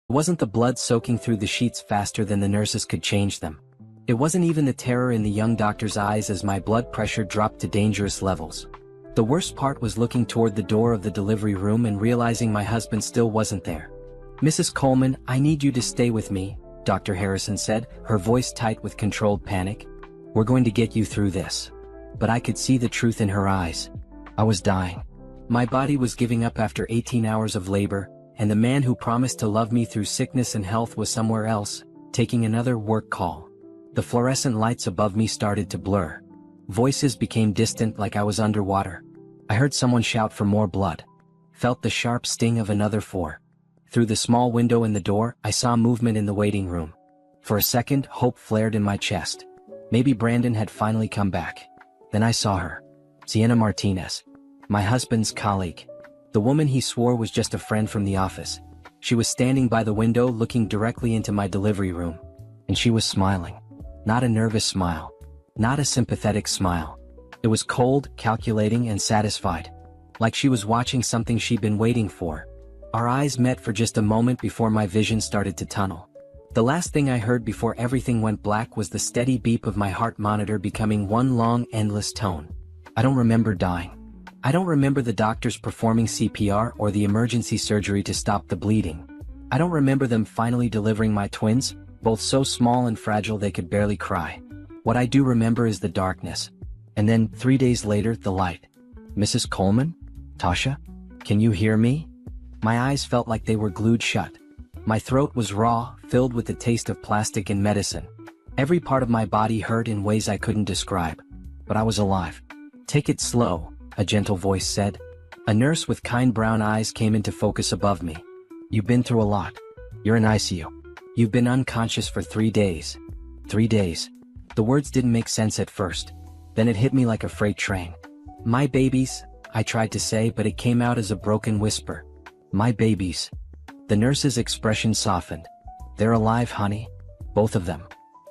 It wasn't the blood soaking through the sheets faster than the nurses could change them. It wasn't even the terror in the young doctor's eyes as my blood pressure dropped to dangerous levels. The worst part was looking toward the door of the delivery room and realizing my husband still wasn't there. "Mrs. Coleman, I need you to stay with me," Dr. Harrison said, her voice tight with controlled panic. "We're going to get you through this." But I could see the truth in her eyes. I was dying. My body was giving up after 18 hours of labor, and the man who promised to love me through sickness and health was somewhere else, taking another work call. The fluorescent lights above me started to blur. Voices became distant like I was underwater. I heard someone shout for more blood. Felt the sharp sting of another 4. Through the small window in the door, I saw movement in the waiting room. For a second, hope flared in my chest. Maybe Brandon had finally come back. Then I saw her. Sienna Martinez. My husband's colleague. The woman he swore was just a friend from the office. She was standing by the window looking directly into my delivery room. And she was smiling. Not a nervous smile. Not a sympathetic smile. It was cold, calculating, and satisfied. Like she was watching something she'd been waiting for. Our eyes met for just a moment before my vision started to tunnel. The last thing I heard before everything went black was the steady beep of my heart monitor becoming one long, endless tone. I don't remember dying. I don't remember the doctors performing CPR or the emergency surgery to stop the bleeding. I don't remember them finally delivering my twins, both so small and fragile they could barely cry. What I do remember is the darkness. And then, 3 days later, the light. "Mrs. Coleman? Tasha? Can you hear me?" My eyes felt like they were glued shut. My throat was raw, filled with the taste of plastic and medicine. Every part of my body hurt in ways I couldn't describe. But I was alive. "Take it slow," a gentle voice said. A nurse with kind brown eyes came into focus above me. "You've been through a lot. You're in ICU. You've been unconscious for 3 days. 3 days." The words didn't make sense at first. Then it hit me like a freight train. "My babies," I tried to say, but it came out as a broken whisper. "My babies." The nurse's expression softened. "They're alive, honey. Both of them.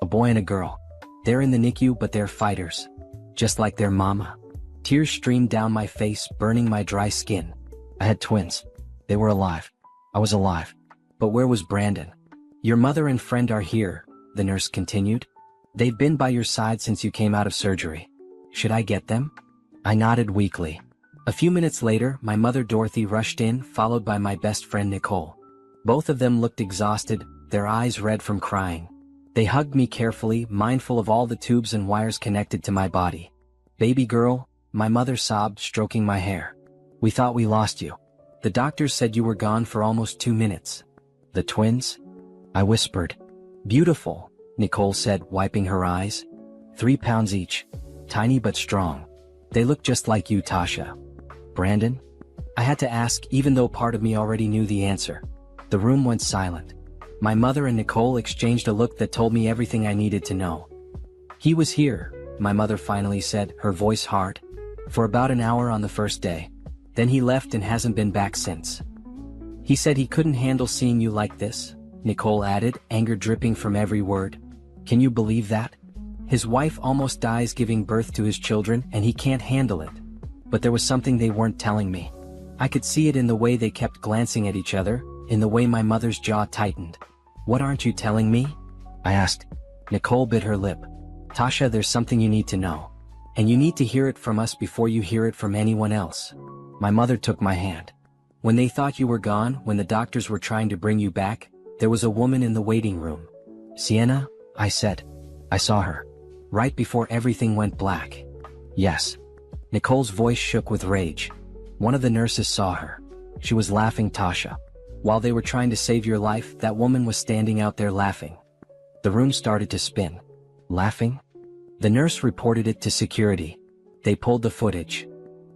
A boy and a girl. They're in the NICU, but they're fighters. Just like their mama." Tears streamed down my face, burning my dry skin. I had twins. They were alive. I was alive. But where was Brandon? "Your mother and friend are here," the nurse continued. "They've been by your side since you came out of surgery. Should I get them?" I nodded weakly. A few minutes later, my mother Dorothy rushed in, followed by my best friend Nicole. Both of them looked exhausted, their eyes red from crying. They hugged me carefully, mindful of all the tubes and wires connected to my body. "Baby girl," my mother sobbed, stroking my hair. "We thought we lost you. The doctors said you were gone for almost 2 minutes." "The twins?" I whispered. "Beautiful," Nicole said, wiping her eyes. 3 pounds each. Tiny but strong. "They look just like you, Tasha." "Brandon?" I had to ask, even though part of me already knew the answer. The room went silent. My mother and Nicole exchanged a look that told me everything I needed to know. "He was here," my mother finally said, her voice hard. "For about an hour on the first day. Then he left and hasn't been back since. He said he couldn't handle seeing you like this," Nicole added, anger dripping from every word. "Can you believe that? His wife almost dies giving birth to his children and he can't handle it." But there was something they weren't telling me. I could see it in the way they kept glancing at each other, in the way my mother's jaw tightened. "What aren't you telling me?" I asked. Nicole bit her lip. "Tasha, there's something you need to know. And you need to hear it from us before you hear it from anyone else." My mother took my hand. "When they thought you were gone, when the doctors were trying to bring you back, there was a woman in the waiting room." "Sienna?" I said. "I saw her. Right before everything went black." "Yes." Nicole's voice shook with rage. "One of the nurses saw her. She was laughing, Tasha. While they were trying to save your life, that woman was standing out there laughing." The room started to spin. "Laughing?" The nurse reported it to security. They pulled the footage.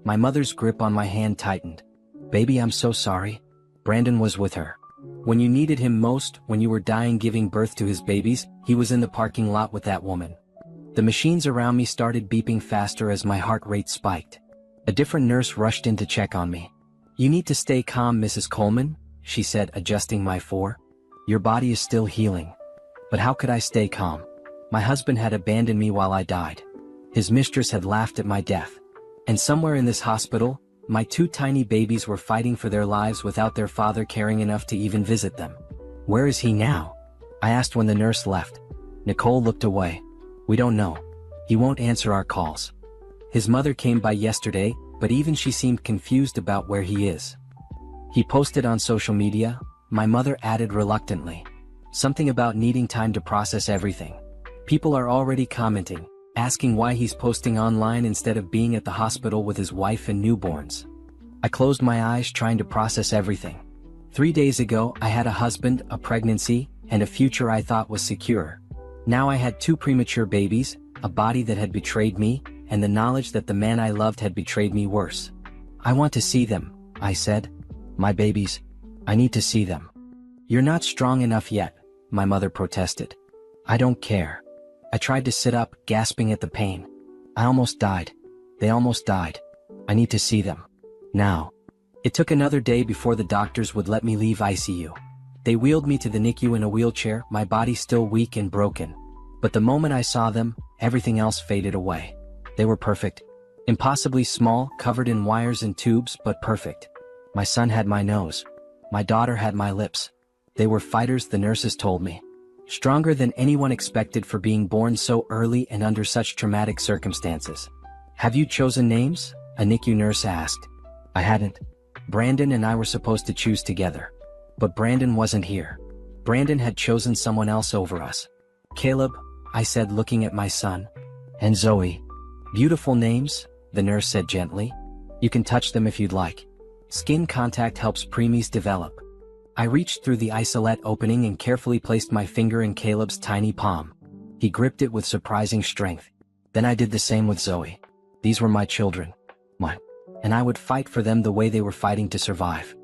My mother's grip on my hand tightened. "Baby, I'm so sorry. Brandon was with her. When you needed him most, when you were dying giving birth to his babies, he was in the parking lot with that woman." The machines around me started beeping faster as my heart rate spiked. A different nurse rushed in to check on me. "You need to stay calm, Mrs. Coleman," she said, adjusting my 4. "Your body is still healing." But how could I stay calm? My husband had abandoned me while I died. His mistress had laughed at my death. And somewhere in this hospital, my 2 tiny babies were fighting for their lives without their father caring enough to even visit them. Where is he now? I asked when the nurse left. Nicole looked away. We don't know. He won't answer our calls. His mother came by yesterday, but even she seemed confused about where he is. He posted on social media, my mother added reluctantly. Something about needing time to process everything. People are already commenting, asking why he's posting online instead of being at the hospital with his wife and newborns. I closed my eyes trying to process everything. 3 days ago, I had a husband, a pregnancy, and a future I thought was secure. Now I had 2 premature babies, a body that had betrayed me, and the knowledge that the man I loved had betrayed me worse. I want to see them, I said. My babies. I need to see them. You're not strong enough yet, my mother protested. I don't care. I tried to sit up, gasping at the pain. I almost died. They almost died. I need to see them. Now. It took another day before the doctors would let me leave ICU. They wheeled me to the NICU in a wheelchair, my body still weak and broken. But the moment I saw them, everything else faded away. They were perfect. Impossibly small, covered in wires and tubes, but perfect. My son had my nose. My daughter had my lips. They were fighters, the nurses told me. Stronger than anyone expected for being born so early and under such traumatic circumstances. Have you chosen names? A NICU nurse asked. I hadn't. Brandon and I were supposed to choose together. But Brandon wasn't here. Brandon had chosen someone else over us. Caleb, I said, looking at my son. And Zoe. Beautiful names, the nurse said gently. You can touch them if you'd like. Skin contact helps preemies develop. I reached through the isolette opening and carefully placed my finger in Caleb's tiny palm. He gripped it with surprising strength. Then I did the same with Zoe. These were my children. Mine. And I would fight for them the way they were fighting to survive.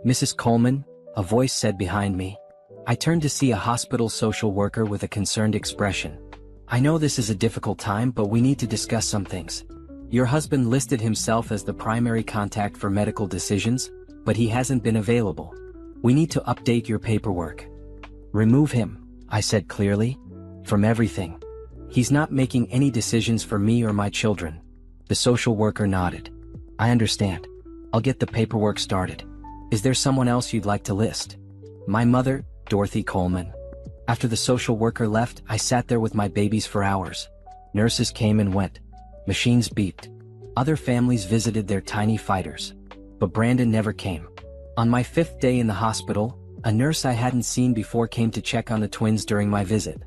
Mrs. Coleman, a voice said behind me. I turned to see a hospital social worker with a concerned expression. I know this is a difficult time, but we need to discuss some things. Your husband listed himself as the primary contact for medical decisions, but he hasn't been available. We need to update your paperwork. Remove him, I said clearly, from everything. He's not making any decisions for me or my children. The social worker nodded. I understand. I'll get the paperwork started. Is there someone else you'd like to list? My mother, Dorothy Coleman. After the social worker left, I sat there with my babies for hours. Nurses came and went. Machines beeped. Other families visited their tiny fighters. But Brandon never came. On my 5th day in the hospital, a nurse I hadn't seen before came to check on the twins during my visit.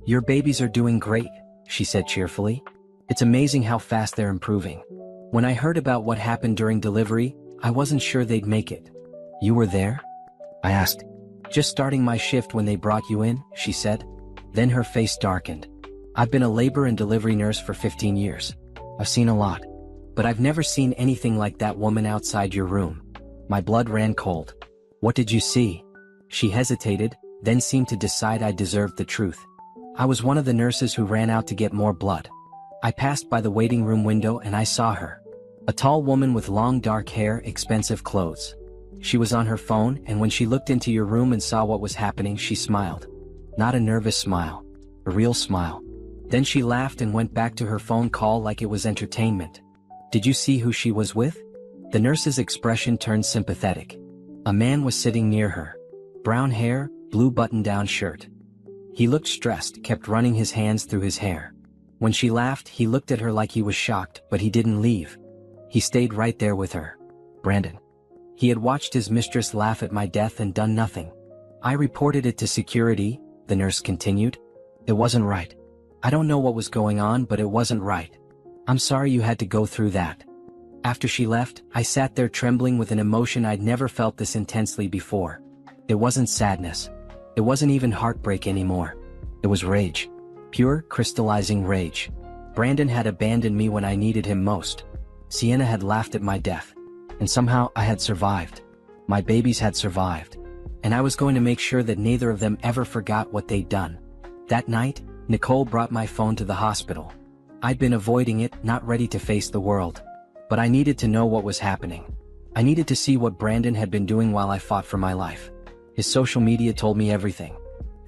Your babies are doing great, she said cheerfully. It's amazing how fast they're improving. When I heard about what happened during delivery, I wasn't sure they'd make it. You were there? I asked. Just starting my shift when they brought you in, she said. Then her face darkened. I've been a labor and delivery nurse for 15 years. I've seen a lot. But I've never seen anything like that woman outside your room. My blood ran cold. What did you see? She hesitated, then seemed to decide I deserved the truth. I was one of the nurses who ran out to get more blood. I passed by the waiting room window and I saw her. A tall woman with long dark hair, expensive clothes. She was on her phone, and when she looked into your room and saw what was happening, she smiled. Not a nervous smile. A real smile. Then she laughed and went back to her phone call like it was entertainment. Did you see who she was with? The nurse's expression turned sympathetic. A man was sitting near her. Brown hair, blue button-down shirt. He looked stressed, kept running his hands through his hair. When she laughed, he looked at her like he was shocked, but he didn't leave. He stayed right there with her. Brandon. He had watched his mistress laugh at my death and done nothing. I reported it to security, the nurse continued. It wasn't right. I don't know what was going on, but it wasn't right. I'm sorry you had to go through that. After she left, I sat there trembling with an emotion I'd never felt this intensely before. It wasn't sadness. It wasn't even heartbreak anymore. It was rage. Pure, crystallizing rage. Brandon had abandoned me when I needed him most. Sienna had laughed at my death. And somehow I had survived. My babies had survived. And I was going to make sure that neither of them ever forgot what they'd done. That night, Nicole brought my phone to the hospital. I'd been avoiding it, not ready to face the world. But I needed to know what was happening. I needed to see what Brandon had been doing while I fought for my life. His social media told me everything.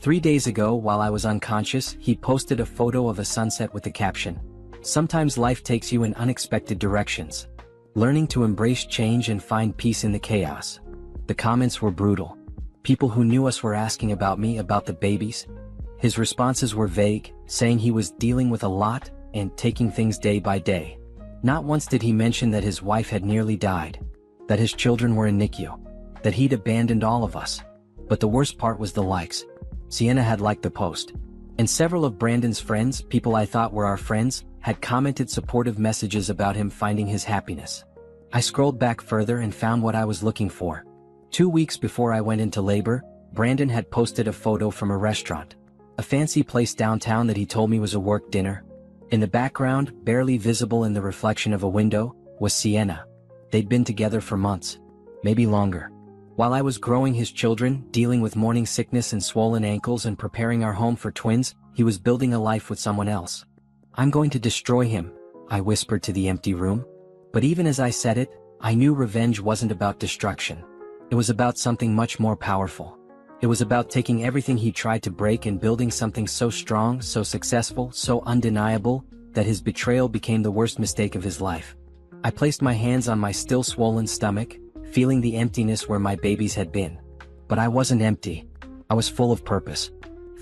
3 days ago, while I was unconscious, he posted a photo of a sunset with the caption, "Sometimes life takes you in unexpected directions. Learning to embrace change and find peace in the chaos." The comments were brutal. People who knew us were asking about me, about the babies. His responses were vague, saying he was dealing with a lot and taking things day by day. Not once did he mention that his wife had nearly died, that his children were in NICU, that he'd abandoned all of us. But the worst part was the likes. Sienna had liked the post. And several of Brandon's friends, people I thought were our friends, had commented supportive messages about him finding his happiness. I scrolled back further and found what I was looking for. 2 weeks before I went into labor, Brandon had posted a photo from a restaurant. A fancy place downtown that he told me was a work dinner. In the background, barely visible in the reflection of a window, was Sienna. They'd been together for months, maybe longer. While I was growing his children, dealing with morning sickness and swollen ankles and preparing our home for twins, he was building a life with someone else. "I'm going to destroy him," I whispered to the empty room. But even as I said it, I knew revenge wasn't about destruction. It was about something much more powerful. It was about taking everything he tried to break and building something so strong, so successful, so undeniable, that his betrayal became the worst mistake of his life. I placed my hands on my still swollen stomach, feeling the emptiness where my babies had been. But I wasn't empty. I was full of purpose,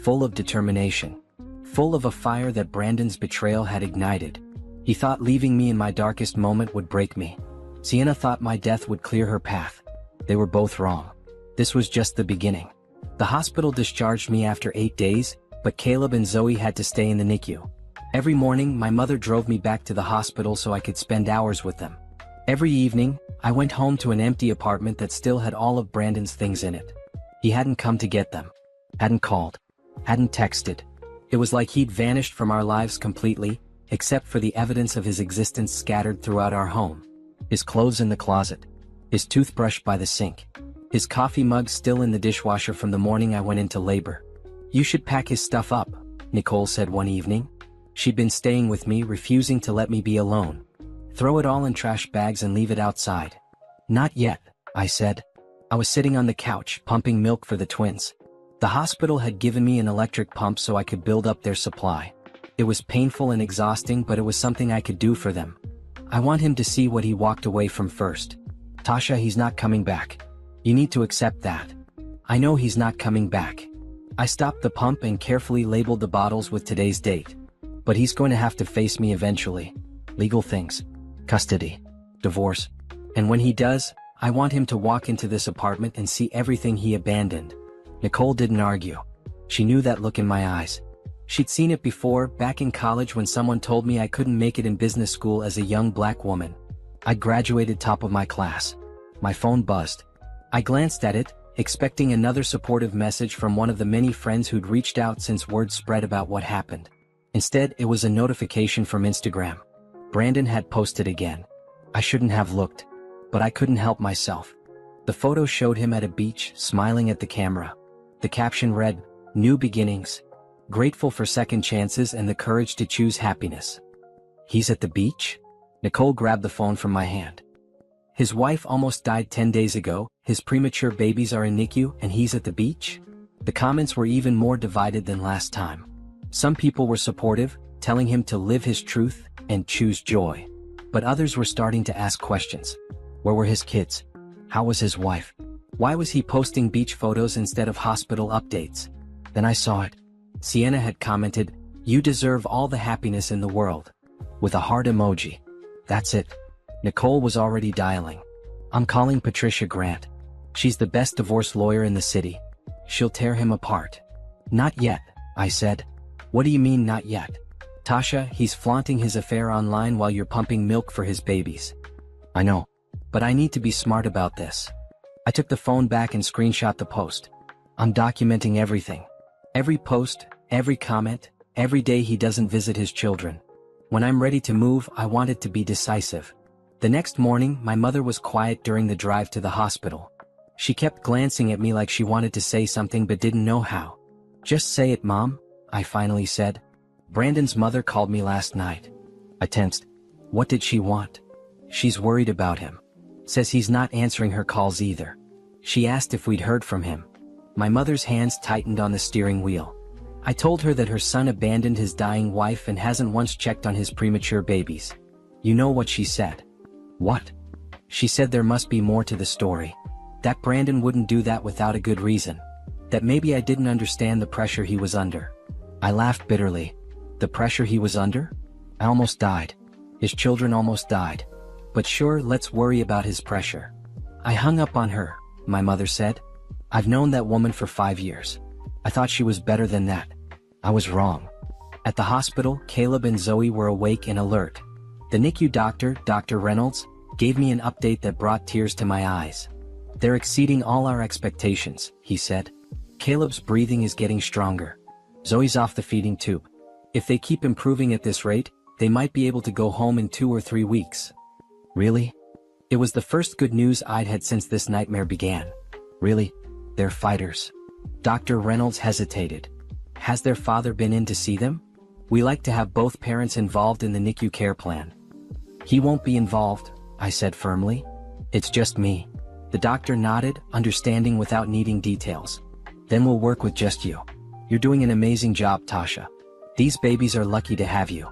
full of determination, full of a fire that Brandon's betrayal had ignited. He thought leaving me in my darkest moment would break me. Sienna thought my death would clear her path. They were both wrong. This was just the beginning. The hospital discharged me after 8 days, but Caleb and Zoe had to stay in the NICU. Every morning, my mother drove me back to the hospital so I could spend hours with them. Every evening, I went home to an empty apartment that still had all of Brandon's things in it. He hadn't come to get them, hadn't called, hadn't texted. It was like he'd vanished from our lives completely, except for the evidence of his existence scattered throughout our home. His clothes in the closet, his toothbrush by the sink, his coffee mug still in the dishwasher from the morning I went into labor. "You should pack his stuff up," Nicole said one evening. She'd been staying with me, refusing to let me be alone. "Throw it all in trash bags and leave it outside." "Not yet," I said. I was sitting on the couch, pumping milk for the twins. The hospital had given me an electric pump so I could build up their supply. It was painful and exhausting, but it was something I could do for them. I want him to see what he walked away from first. "Tasha, he's not coming back. You need to accept that." "I know he's not coming back." I stopped the pump and carefully labeled the bottles with today's date. "But he's going to have to face me eventually. Legal things. Custody. Divorce. And when he does, I want him to walk into this apartment and see everything he abandoned." Nicole didn't argue. She knew that look in my eyes. She'd seen it before, back in college when someone told me I couldn't make it in business school as a young black woman. I'd graduated top of my class. My phone buzzed. I glanced at it, expecting another supportive message from one of the many friends who'd reached out since word spread about what happened. Instead, it was a notification from Instagram. Brandon had posted again. I shouldn't have looked, but I couldn't help myself. The photo showed him at a beach, smiling at the camera. The caption read, "New beginnings. Grateful for second chances and the courage to choose happiness." He's at the beach? Nicole grabbed the phone from my hand. His wife almost died 10 days ago, his premature babies are in NICU, and he's at the beach? The comments were even more divided than last time. Some people were supportive, telling him to live his truth and choose joy. But others were starting to ask questions. Where were his kids? How was his wife? Why was he posting beach photos instead of hospital updates? Then I saw it. Sienna had commented, "You deserve all the happiness in the world." With a heart emoji. That's it. Nicole was already dialing. "I'm calling Patricia Grant. She's the best divorce lawyer in the city. She'll tear him apart." "Not yet," I said. "What do you mean not yet?" "Tasha, he's flaunting his affair online while you're pumping milk for his babies." "I know. But I need to be smart about this." I took the phone back and screenshot the post. "I'm documenting everything. Every post, every comment, every day he doesn't visit his children. When I'm ready to move, I want it to be decisive." The next morning, my mother was quiet during the drive to the hospital. She kept glancing at me like she wanted to say something but didn't know how. "Just say it, Mom," I finally said. "Brandon's mother called me last night." I tensed. What did she want? She's worried about him. Says he's not answering her calls either. She asked if we'd heard from him. My mother's hands tightened on the steering wheel. I told her that her son abandoned his dying wife and hasn't once checked on his premature babies. You know what she said? What? She said there must be more to the story. That Brandon wouldn't do that without a good reason. That maybe I didn't understand the pressure he was under. I laughed bitterly. The pressure he was under? I almost died. His children almost died. But sure, let's worry about his pressure. I hung up on her, my mother said. I've known that woman for 5 years. I thought she was better than that. I was wrong. At the hospital, Caleb and Zoe were awake and alert. The NICU doctor, Dr. Reynolds, gave me an update that brought tears to my eyes. They're exceeding all our expectations, he said. Caleb's breathing is getting stronger. Zoe's off the feeding tube. If they keep improving at this rate, they might be able to go home in 2 or 3 weeks. Really? It was the first good news I'd had since this nightmare began. Really? They're fighters. Dr. Reynolds hesitated. Has their father been in to see them? We like to have both parents involved in the NICU care plan. He won't be involved, I said firmly. It's just me. The doctor nodded, understanding without needing details. Then we'll work with just you. You're doing an amazing job, Tasha. These babies are lucky to have you.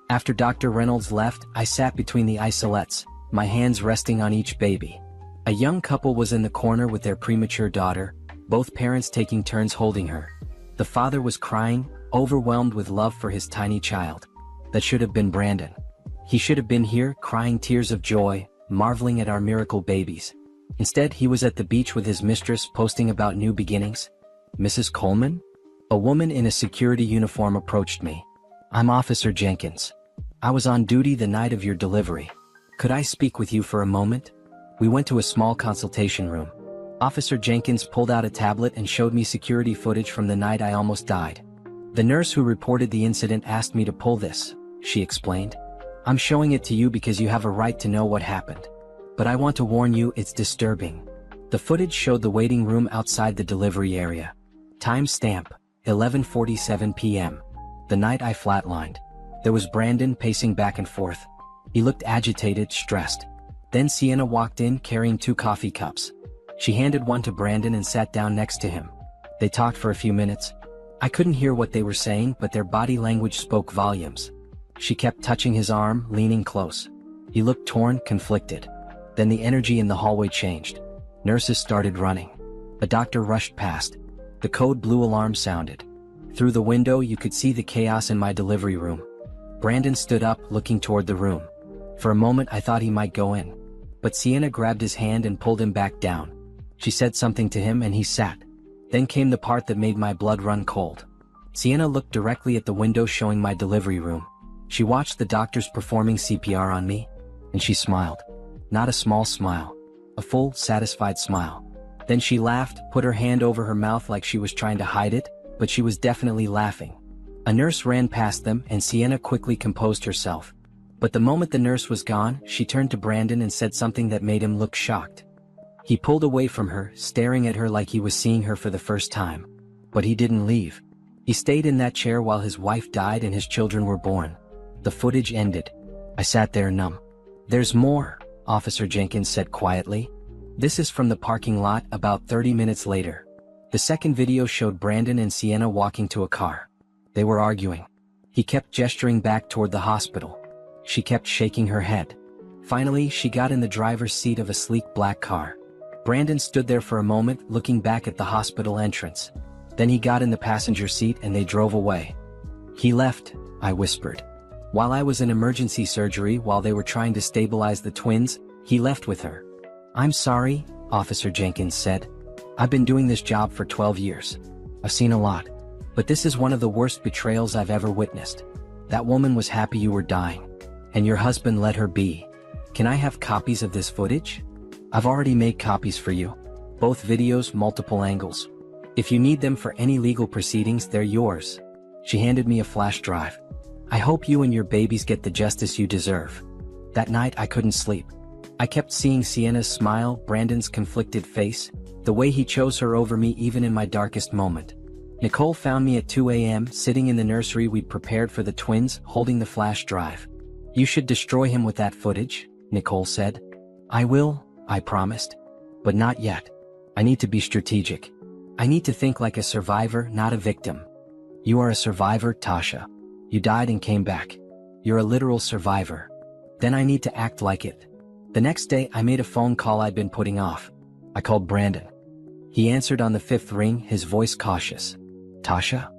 After Dr. Reynolds left, I sat between the isolettes, my hands resting on each baby. A young couple was in the corner with their premature daughter, both parents taking turns holding her. The father was crying, overwhelmed with love for his tiny child. That should have been Brandon. He should have been here, crying tears of joy, marveling at our miracle babies. Instead, he was at the beach with his mistress posting about new beginnings. Mrs. Coleman? A woman in a security uniform approached me. I'm Officer Jenkins. I was on duty the night of your delivery. Could I speak with you for a moment? We went to a small consultation room. Officer Jenkins pulled out a tablet and showed me security footage from the night I almost died. The nurse who reported the incident asked me to pull this, she explained. I'm showing it to you because you have a right to know what happened. But I want to warn you, it's disturbing. The footage showed the waiting room outside the delivery area. Timestamp, 11:47 p.m. The night I flatlined. There was Brandon pacing back and forth. He looked agitated, stressed. Then Sienna walked in carrying 2 coffee cups. She handed one to Brandon and sat down next to him. They talked for a few minutes. I couldn't hear what they were saying, but their body language spoke volumes. She kept touching his arm, leaning close. He looked torn, conflicted. Then the energy in the hallway changed. Nurses started running. A doctor rushed past. The code blue alarm sounded. Through the window you could see the chaos in my delivery room. Brandon stood up, looking toward the room. For a moment I thought he might go in. But Sienna grabbed his hand and pulled him back down. She said something to him and he sat. Then came the part that made my blood run cold. Sienna looked directly at the window showing my delivery room. She watched the doctors performing CPR on me, and she smiled. Not a small smile. A full, satisfied smile. Then she laughed, put her hand over her mouth like she was trying to hide it, but she was definitely laughing. A nurse ran past them and Sienna quickly composed herself. But the moment the nurse was gone, she turned to Brandon and said something that made him look shocked. He pulled away from her, staring at her like he was seeing her for the first time. But he didn't leave. He stayed in that chair while his wife died and his children were born. The footage ended. I sat there numb. There's more, Officer Jenkins said quietly. This is from the parking lot about 30 minutes later. The second video showed Brandon and Sienna walking to a car. They were arguing. He kept gesturing back toward the hospital. She kept shaking her head. Finally, she got in the driver's seat of a sleek black car. Brandon stood there for a moment, looking back at the hospital entrance. Then he got in the passenger seat and they drove away. He left, I whispered. While I was in emergency surgery while they were trying to stabilize the twins, he left with her. I'm sorry, Officer Jenkins said. I've been doing this job for 12 years. I've seen a lot. But this is one of the worst betrayals I've ever witnessed. That woman was happy you were dying. And your husband let her be. Can I have copies of this footage? I've already made copies for you. Both videos, multiple angles. If you need them for any legal proceedings, they're yours. She handed me a flash drive. I hope you and your babies get the justice you deserve. That night I couldn't sleep. I kept seeing Sienna's smile, Brandon's conflicted face, the way he chose her over me even in my darkest moment. Nicole found me at 2 a.m. sitting in the nursery we'd prepared for the twins, holding the flash drive. You should destroy him with that footage, Nicole said. I will, I promised. But not yet. I need to be strategic. I need to think like a survivor, not a victim. You are a survivor, Tasha. You died and came back. You're a literal survivor. Then I need to act like it. The next day I made a phone call I'd been putting off. I called Brandon. He answered on the fifth ring, his voice cautious. Tasha?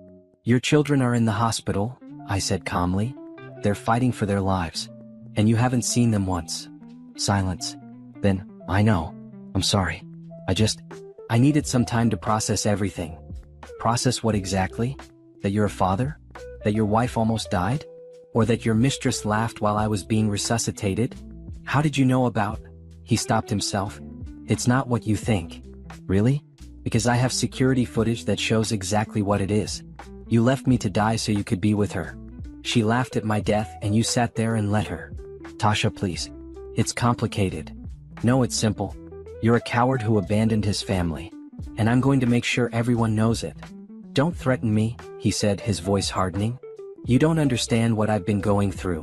Your children are in the hospital, I said calmly. They're fighting for their lives. And you haven't seen them once. Silence. Then, I know. I'm sorry. I needed some time to process everything. Process what exactly? That you're a father? That your wife almost died? Or that your mistress laughed while I was being resuscitated? How did you know about? He stopped himself. It's not what you think. Really? Because I have security footage that shows exactly what it is. You left me to die so you could be with her. She laughed at my death and you sat there and let her. Tasha, please. It's complicated. No, it's simple. You're a coward who abandoned his family. And I'm going to make sure everyone knows it. Don't threaten me, he said, his voice hardening. You don't understand what I've been going through.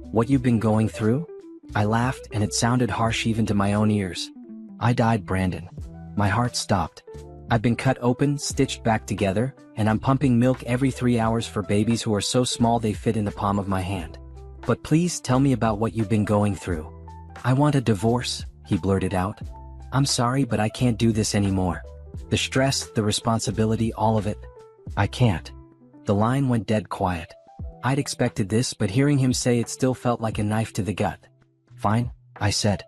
What you've been going through? I laughed and it sounded harsh even to my own ears. I died, Brandon. My heart stopped. I've been cut open, stitched back together, and I'm pumping milk every 3 hours for babies who are so small they fit in the palm of my hand. But please tell me about what you've been going through. I want a divorce, he blurted out. I'm sorry, but I can't do this anymore. The stress, the responsibility, all of it. I can't. The line went dead quiet. I'd expected this, but hearing him say it still felt like a knife to the gut. Fine, I said.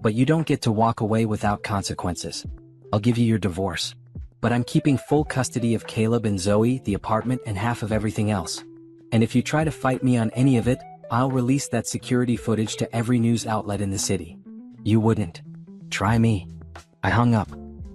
But you don't get to walk away without consequences. I'll give you your divorce. But I'm keeping full custody of Caleb and Zoe, the apartment, and half of everything else. And if you try to fight me on any of it, I'll release that security footage to every news outlet in the city. You wouldn't. Try me. I hung up.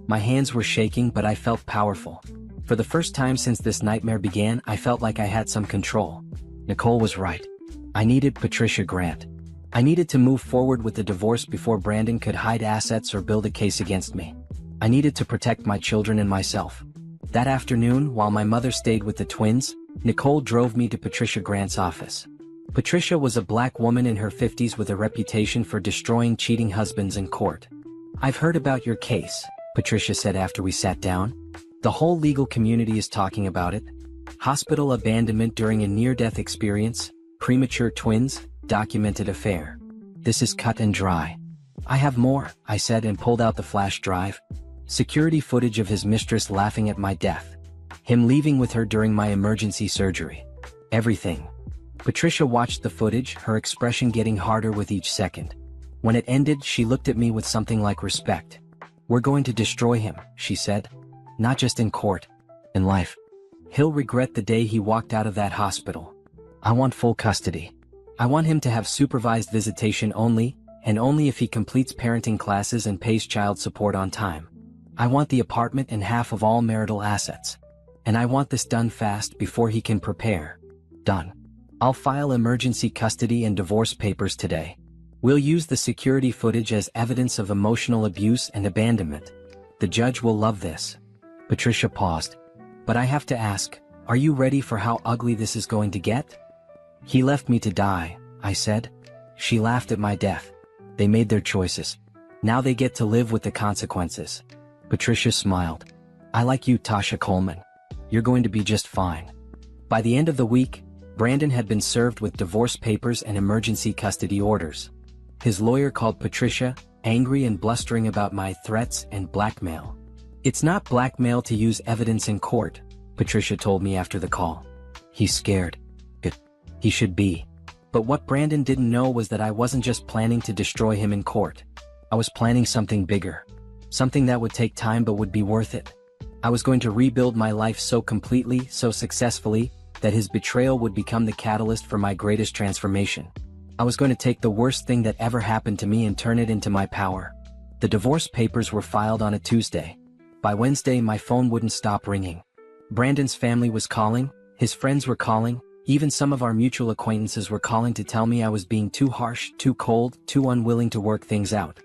My hands were shaking, but I felt powerful. For the first time since this nightmare began, I felt like I had some control. Nicole was right. I needed Patricia Grant. I needed to move forward with the divorce before Brandon could hide assets or build a case against me. I needed to protect my children and myself. That afternoon, while my mother stayed with the twins, Nicole drove me to Patricia Grant's office. Patricia was a black woman in her 50s with a reputation for destroying cheating husbands in court. I've heard about your case, Patricia said after we sat down. The whole legal community is talking about it. Hospital abandonment during a near-death experience, premature twins, documented affair. This is cut and dry. I have more, I said and pulled out the flash drive. Security footage of his mistress laughing at my death. Him leaving with her during my emergency surgery. Everything. Patricia watched the footage, her expression getting harder with each second. When it ended, she looked at me with something like respect. We're going to destroy him, she said. Not just in court. In life. He'll regret the day he walked out of that hospital. I want full custody. I want him to have supervised visitation only, and only if he completes parenting classes and pays child support on time. I want the apartment and half of all marital assets. And I want this done fast before he can prepare. Done. I'll file emergency custody and divorce papers today. We'll use the security footage as evidence of emotional abuse and abandonment. The judge will love this. Patricia paused. But I have to ask, are you ready for how ugly this is going to get? He left me to die, I said. She laughed at my death. They made their choices. Now they get to live with the consequences. Patricia smiled. I like you, Tasha Coleman. You're going to be just fine. By the end of the week, Brandon had been served with divorce papers and emergency custody orders. His lawyer called Patricia, angry and blustering about my threats and blackmail. It's not blackmail to use evidence in court, Patricia told me after the call. He's scared. Good. He should be. But what Brandon didn't know was that I wasn't just planning to destroy him in court. I was planning something bigger. Something that would take time but would be worth it. I was going to rebuild my life so completely, so successfully, that his betrayal would become the catalyst for my greatest transformation. I was going to take the worst thing that ever happened to me and turn it into my power. The divorce papers were filed on a Tuesday. By Wednesday, my phone wouldn't stop ringing. Brandon's family was calling, his friends were calling, even some of our mutual acquaintances were calling to tell me I was being too harsh, too cold, too unwilling to work things out.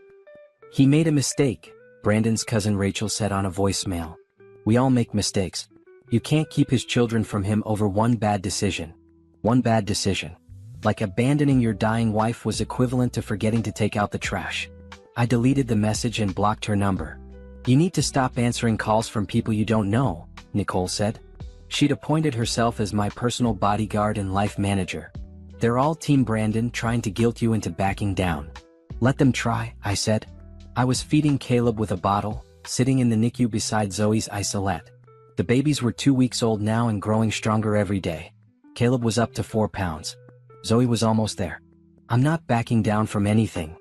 He made a mistake, Brandon's cousin Rachel said on a voicemail. We all make mistakes. You can't keep his children from him over one bad decision. One bad decision. Like abandoning your dying wife was equivalent to forgetting to take out the trash. I deleted the message and blocked her number. You need to stop answering calls from people you don't know, Nicole said. She'd appointed herself as my personal bodyguard and life manager. They're all Team Brandon trying to guilt you into backing down. Let them try, I said. I was feeding Caleb with a bottle, sitting in the NICU beside Zoe's isolette. The babies were 2 weeks old now and growing stronger every day. Caleb was up to 4 pounds. Zoe was almost there. I'm not backing down from anything.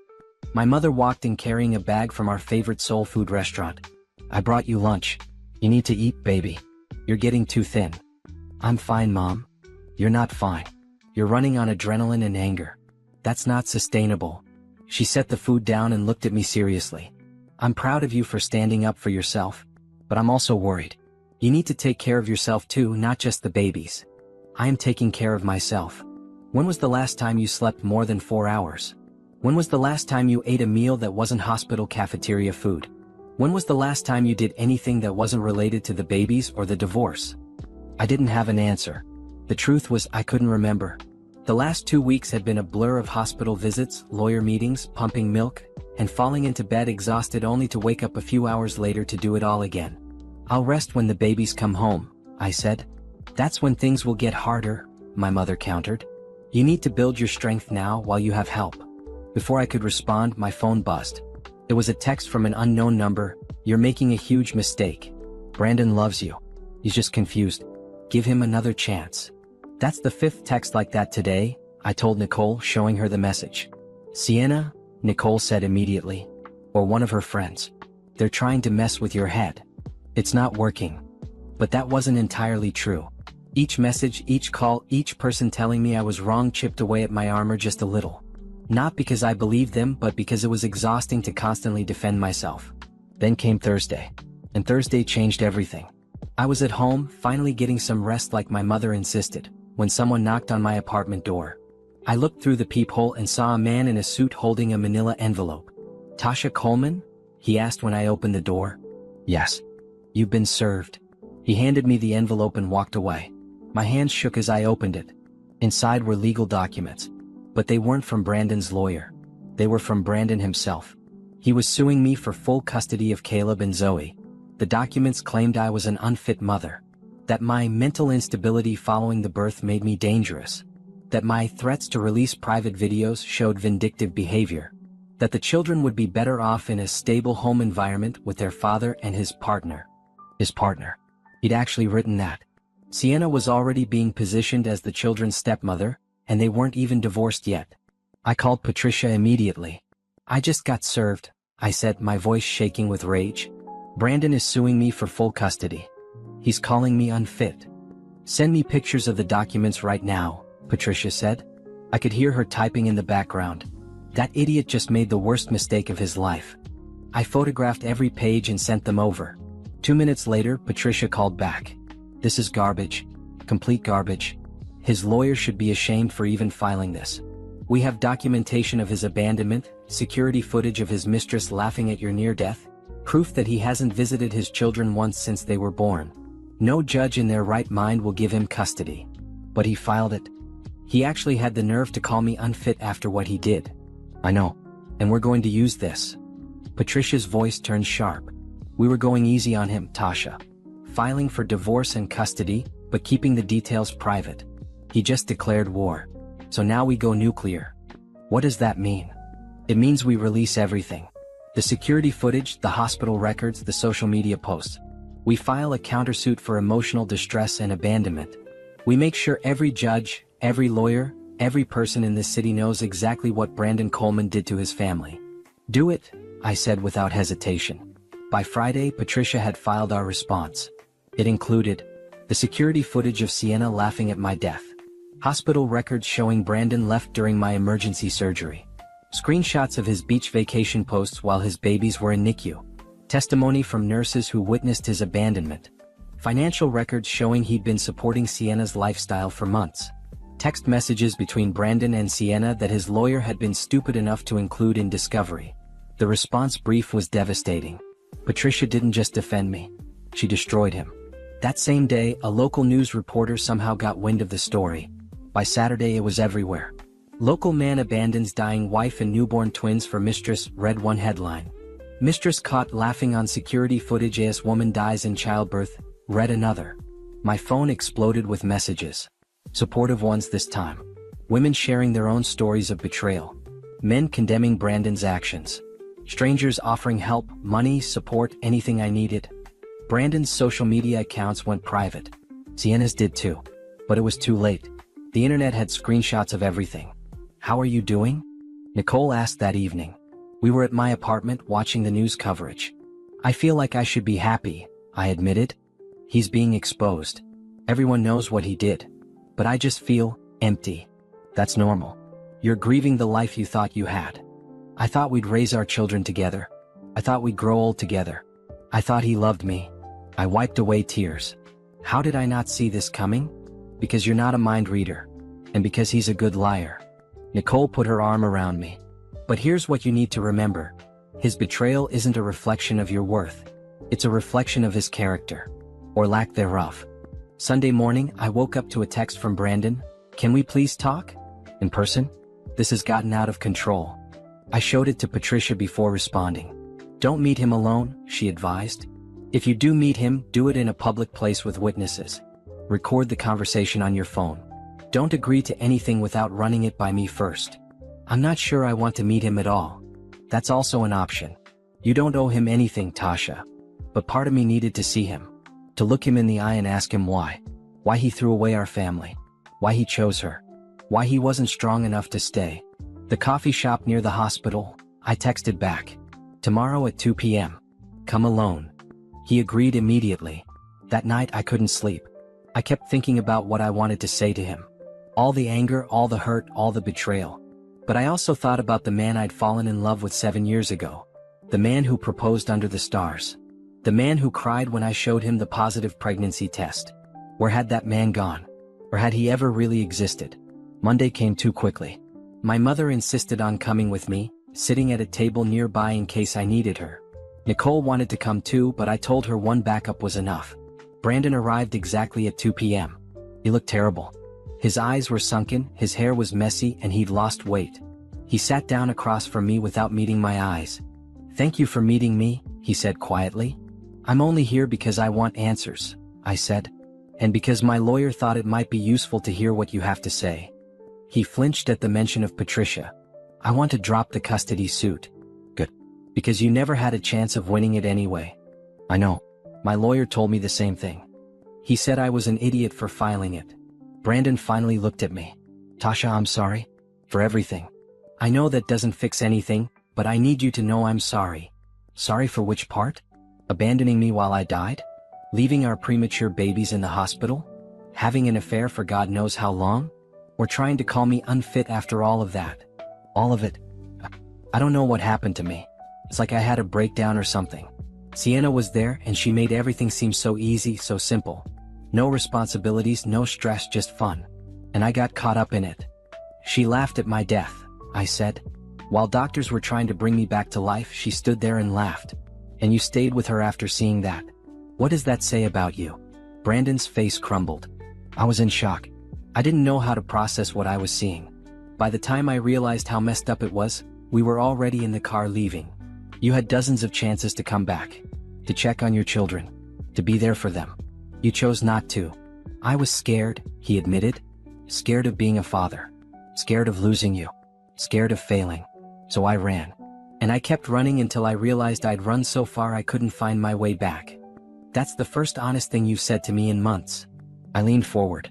My mother walked in carrying a bag from our favorite soul food restaurant. I brought you lunch. You need to eat, baby. You're getting too thin. I'm fine, Mom. You're not fine. You're running on adrenaline and anger. That's not sustainable. She set the food down and looked at me seriously. I'm proud of you for standing up for yourself, but I'm also worried. You need to take care of yourself too, not just the babies. I am taking care of myself. When was the last time you slept more than 4 hours? When was the last time you ate a meal that wasn't hospital cafeteria food? When was the last time you did anything that wasn't related to the babies or the divorce? I didn't have an answer. The truth was I couldn't remember. The last 2 weeks had been a blur of hospital visits, lawyer meetings, pumping milk, and falling into bed exhausted only to wake up a few hours later to do it all again. I'll rest when the babies come home, I said. That's when things will get harder, my mother countered. You need to build your strength now while you have help. Before I could respond, my phone buzzed. It was a text from an unknown number. You're making a huge mistake. Brandon loves you. He's just confused. Give him another chance. That's the 5th text like that today, I told Nicole, showing her the message. Sienna, Nicole said immediately. Or one of her friends. They're trying to mess with your head. It's not working. But that wasn't entirely true. Each message, each call, each person telling me I was wrong chipped away at my armor just a little. Not because I believed them, but because it was exhausting to constantly defend myself. Then came Thursday. And Thursday changed everything. I was at home, finally getting some rest like my mother insisted, when someone knocked on my apartment door. I looked through the peephole and saw a man in a suit holding a manila envelope. Tasha Coleman? He asked when I opened the door. Yes. You've been served. He handed me the envelope and walked away. My hands shook as I opened it. Inside were legal documents. But they weren't from Brandon's lawyer. They were from Brandon himself. He was suing me for full custody of Caleb and Zoe. The documents claimed I was an unfit mother. That my mental instability following the birth made me dangerous. That my threats to release private videos showed vindictive behavior. That the children would be better off in a stable home environment with their father and his partner. His partner. He'd actually written that. Sienna was already being positioned as the children's stepmother, and they weren't even divorced yet. I called Patricia immediately. I just got served, I said, my voice shaking with rage. Brandon is suing me for full custody. He's calling me unfit. Send me pictures of the documents right now, Patricia said. I could hear her typing in the background. That idiot just made the worst mistake of his life. I photographed every page and sent them over. 2 minutes later, Patricia called back. This is garbage. Complete garbage. His lawyer should be ashamed for even filing this. We have documentation of his abandonment, security footage of his mistress laughing at your near death, proof that he hasn't visited his children once since they were born. No judge in their right mind will give him custody. But he filed it. He actually had the nerve to call me unfit after what he did. I know. And we're going to use this. Patricia's voice turned sharp. We were going easy on him, Tasha. Filing for divorce and custody, but keeping the details private. He just declared war. So now we go nuclear. What does that mean? It means we release everything. The security footage, the hospital records, the social media posts. We file a countersuit for emotional distress and abandonment. We make sure every judge, every lawyer, every person in this city knows exactly what Brandon Coleman did to his family. Do it, I said without hesitation. By Friday, Patricia had filed our response. It included the security footage of Sienna laughing at my death, hospital records showing Brandon left during my emergency surgery, screenshots of his beach vacation posts while his babies were in NICU, testimony from nurses who witnessed his abandonment, financial records showing he'd been supporting Sienna's lifestyle for months, text messages between Brandon and Sienna that his lawyer had been stupid enough to include in discovery. The response brief was devastating. Patricia didn't just defend me. She destroyed him. That same day, a local news reporter somehow got wind of the story. By Saturday, it was everywhere. Local man abandons dying wife and newborn twins for mistress, read one headline. Mistress caught laughing on security footage as woman dies in childbirth, read another. My phone exploded with messages. Supportive ones this time. Women sharing their own stories of betrayal. Men condemning Brandon's actions. Strangers offering help, money, support, anything I needed. Brandon's social media accounts went private. Sienna's did too. But it was too late. The internet had screenshots of everything. "How are you doing?" Nicole asked that evening. We were at my apartment watching the news coverage. "I feel like I should be happy," I admitted. "He's being exposed. Everyone knows what he did. But I just feel empty." "That's normal. You're grieving the life you thought you had." "I thought we'd raise our children together. I thought we'd grow old together. I thought he loved me." I wiped away tears. "How did I not see this coming?" "Because you're not a mind reader. And because he's a good liar." Nicole put her arm around me. "But here's what you need to remember. His betrayal isn't a reflection of your worth. It's a reflection of his character. Or lack thereof." Sunday morning, I woke up to a text from Brandon. "Can we please talk? In person? This has gotten out of control." I showed it to Patricia before responding. "Don't meet him alone," she advised. "If you do meet him, do it in a public place with witnesses. Record the conversation on your phone. Don't agree to anything without running it by me first. I'm not sure I want to meet him at all. That's also an option. You don't owe him anything, Tasha. But part of me needed to see him. To look him in the eye and ask him why. Why he threw away our family. Why he chose her. Why he wasn't strong enough to stay." "The coffee shop near the hospital," I texted back. "Tomorrow at 2 p.m. Come alone." He agreed immediately. That night I couldn't sleep. I kept thinking about what I wanted to say to him. All the anger, all the hurt, all the betrayal. But I also thought about the man I'd fallen in love with 7 years ago. The man who proposed under the stars. The man who cried when I showed him the positive pregnancy test. Where had that man gone? Or had he ever really existed? Monday came too quickly. My mother insisted on coming with me, sitting at a table nearby in case I needed her. Nicole wanted to come too, but I told her one backup was enough. Brandon arrived exactly at 2 p.m. He looked terrible. His eyes were sunken, his hair was messy, and he'd lost weight. He sat down across from me without meeting my eyes. "Thank you for meeting me," he said quietly. "I'm only here because I want answers," I said. "And because my lawyer thought it might be useful to hear what you have to say." He flinched at the mention of Patricia. "I want to drop the custody suit." "Good. Because you never had a chance of winning it anyway." "I know. My lawyer told me the same thing. He said I was an idiot for filing it." Brandon finally looked at me. "Tasha, I'm sorry. For everything. I know that doesn't fix anything, but I need you to know I'm sorry." "Sorry for which part? Abandoning me while I died? Leaving our premature babies in the hospital? Having an affair for God knows how long? Or trying to call me unfit after all of that? All of it? I don't know what happened to me. It's like I had a breakdown or something. Sienna was there and she made everything seem so easy, so simple. No responsibilities, no stress, just fun. And I got caught up in it." "She laughed at my death," I said. "While doctors were trying to bring me back to life, she stood there and laughed. And you stayed with her after seeing that. What does that say about you?" Brandon's face crumbled. I was in shock. I didn't know how to process what I was seeing. By the time I realized how messed up it was, we were already in the car leaving. "You had dozens of chances to come back. To check on your children. To be there for them. You chose not to." "I was scared," he admitted. "Scared of being a father. Scared of losing you. Scared of failing. So I ran. And I kept running until I realized I'd run so far I couldn't find my way back." "That's the first honest thing you've said to me in months." I leaned forward.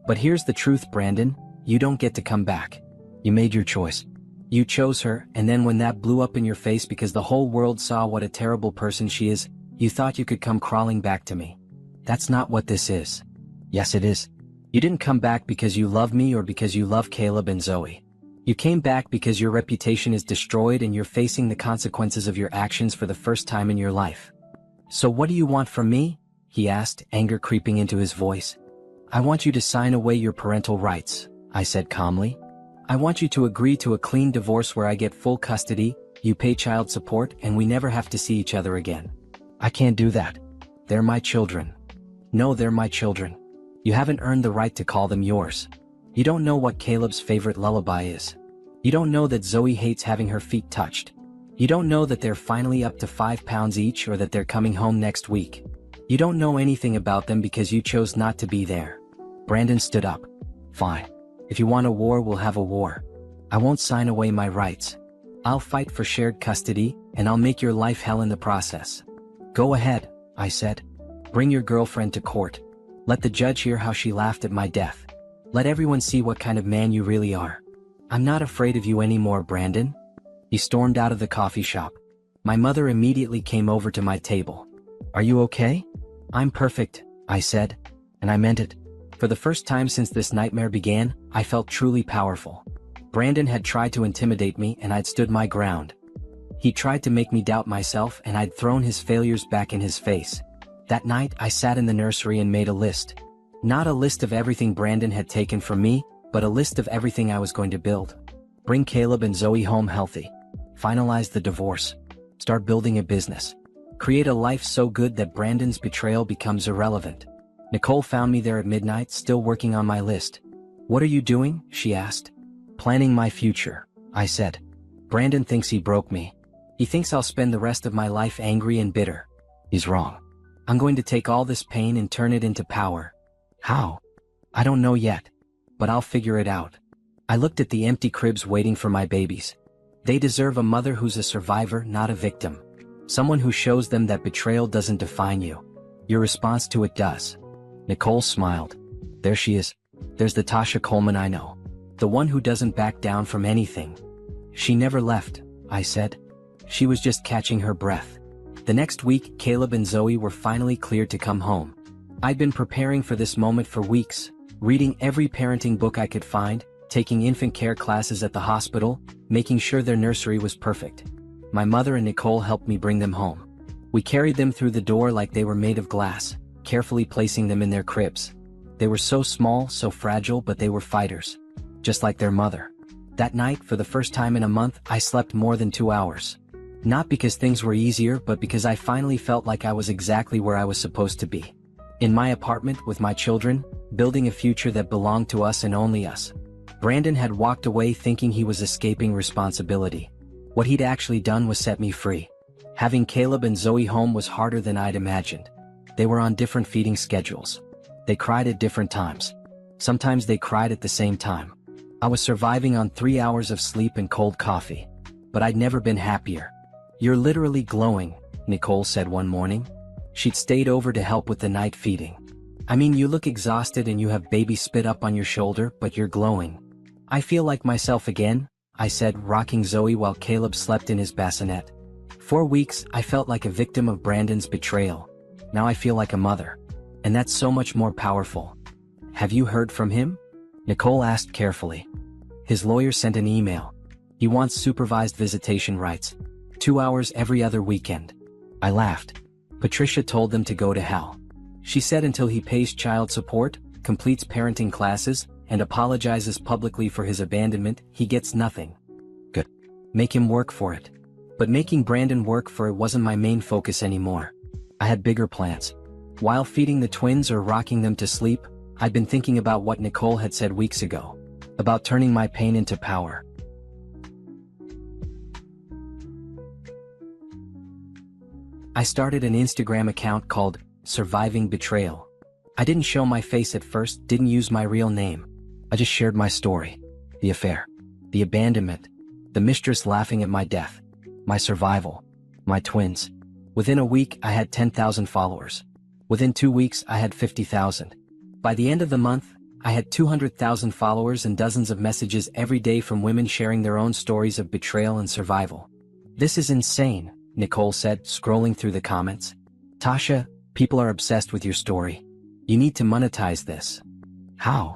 "But here's the truth, Brandon. You don't get to come back. You made your choice. You chose her, and then when that blew up in your face because the whole world saw what a terrible person she is, you thought you could come crawling back to me. That's not what this is." "Yes, it is. You didn't come back because you love me or because you love Caleb and Zoe. You came back because your reputation is destroyed and you're facing the consequences of your actions for the first time in your life." "So what do you want from me?" he asked, anger creeping into his voice. "I want you to sign away your parental rights," I said calmly. "I want you to agree to a clean divorce where I get full custody, you pay child support, and we never have to see each other again." "I can't do that. They're my children." "No, they're my children. You haven't earned the right to call them yours. You don't know what Caleb's favorite lullaby is. You don't know that Zoe hates having her feet touched. You don't know that they're finally up to 5 pounds each or that they're coming home next week. You don't know anything about them because you chose not to be there." Brandon stood up. "Fine. If you want a war, we'll have a war. I won't sign away my rights. I'll fight for shared custody, and I'll make your life hell in the process. Go ahead, I said. Bring your girlfriend to court. Let the judge hear how she laughed at my death. Let everyone see what kind of man you really are. I'm not afraid of you anymore, Brandon. He stormed out of the coffee shop. My mother immediately came over to my table. Are you okay? I'm perfect, I said. And I meant it. For the first time since this nightmare began, I felt truly powerful. Brandon had tried to intimidate me and I'd stood my ground. He tried to make me doubt myself and I'd thrown his failures back in his face. That night I sat in the nursery and made a list. Not a list of everything Brandon had taken from me, but a list of everything I was going to build. Bring Caleb and Zoe home healthy. Finalize the divorce. Start building a business. Create a life so good that Brandon's betrayal becomes irrelevant. Nicole found me there at midnight, still working on my list. What are you doing? She asked. Planning my future, I said. Brandon thinks he broke me. He thinks I'll spend the rest of my life angry and bitter. He's wrong. I'm going to take all this pain and turn it into power. How? I don't know yet. But I'll figure it out. I looked at the empty cribs waiting for my babies. They deserve a mother who's a survivor, not a victim. Someone who shows them that betrayal doesn't define you. Your response to it does. Nicole smiled. There she is. There's the Tasha Coleman I know. The one who doesn't back down from anything. She never left, I said. She was just catching her breath. The next week, Caleb and Zoe were finally cleared to come home. I'd been preparing for this moment for weeks, reading every parenting book I could find, taking infant care classes at the hospital, making sure their nursery was perfect. My mother and Nicole helped me bring them home. We carried them through the door like they were made of glass, carefully placing them in their cribs. They were so small, so fragile, but they were fighters. Just like their mother. That night, for the first time in a month, I slept more than 2 hours. Not because things were easier, but because I finally felt like I was exactly where I was supposed to be. In my apartment with my children, building a future that belonged to us and only us. Brandon had walked away thinking he was escaping responsibility. What he'd actually done was set me free. Having Caleb and Zoe home was harder than I'd imagined. They were on different feeding schedules. They cried at different times. Sometimes they cried at the same time. I was surviving on 3 hours of sleep and cold coffee. But I'd never been happier. You're literally glowing, Nicole said one morning. She'd stayed over to help with the night feeding. I mean, you look exhausted and you have baby spit up on your shoulder, but you're glowing. I feel like myself again, I said, rocking Zoe while Caleb slept in his bassinet. 4 weeks, I felt like a victim of Brandon's betrayal. Now I feel like a mother. And that's so much more powerful. Have you heard from him? Nicole asked carefully. His lawyer sent an email. He wants supervised visitation rights. 2 hours every other weekend. I laughed. Patricia told them to go to hell. She said until he pays child support, completes parenting classes, and apologizes publicly for his abandonment, he gets nothing. Good. Make him work for it. But making Brandon work for it wasn't my main focus anymore. I had bigger plans. While feeding the twins or rocking them to sleep, I'd been thinking about what Nicole had said weeks ago. About turning my pain into power. I started an Instagram account called Surviving Betrayal. I didn't show my face at first, didn't use my real name. I just shared my story. The affair. The abandonment. The mistress laughing at my death. My survival. My twins. Within a week, I had 10,000 followers. Within 2 weeks, I had 50,000. By the end of the month, I had 200,000 followers and dozens of messages every day from women sharing their own stories of betrayal and survival. This is insane, Nicole said, scrolling through the comments. Tasha, people are obsessed with your story. You need to monetize this. How?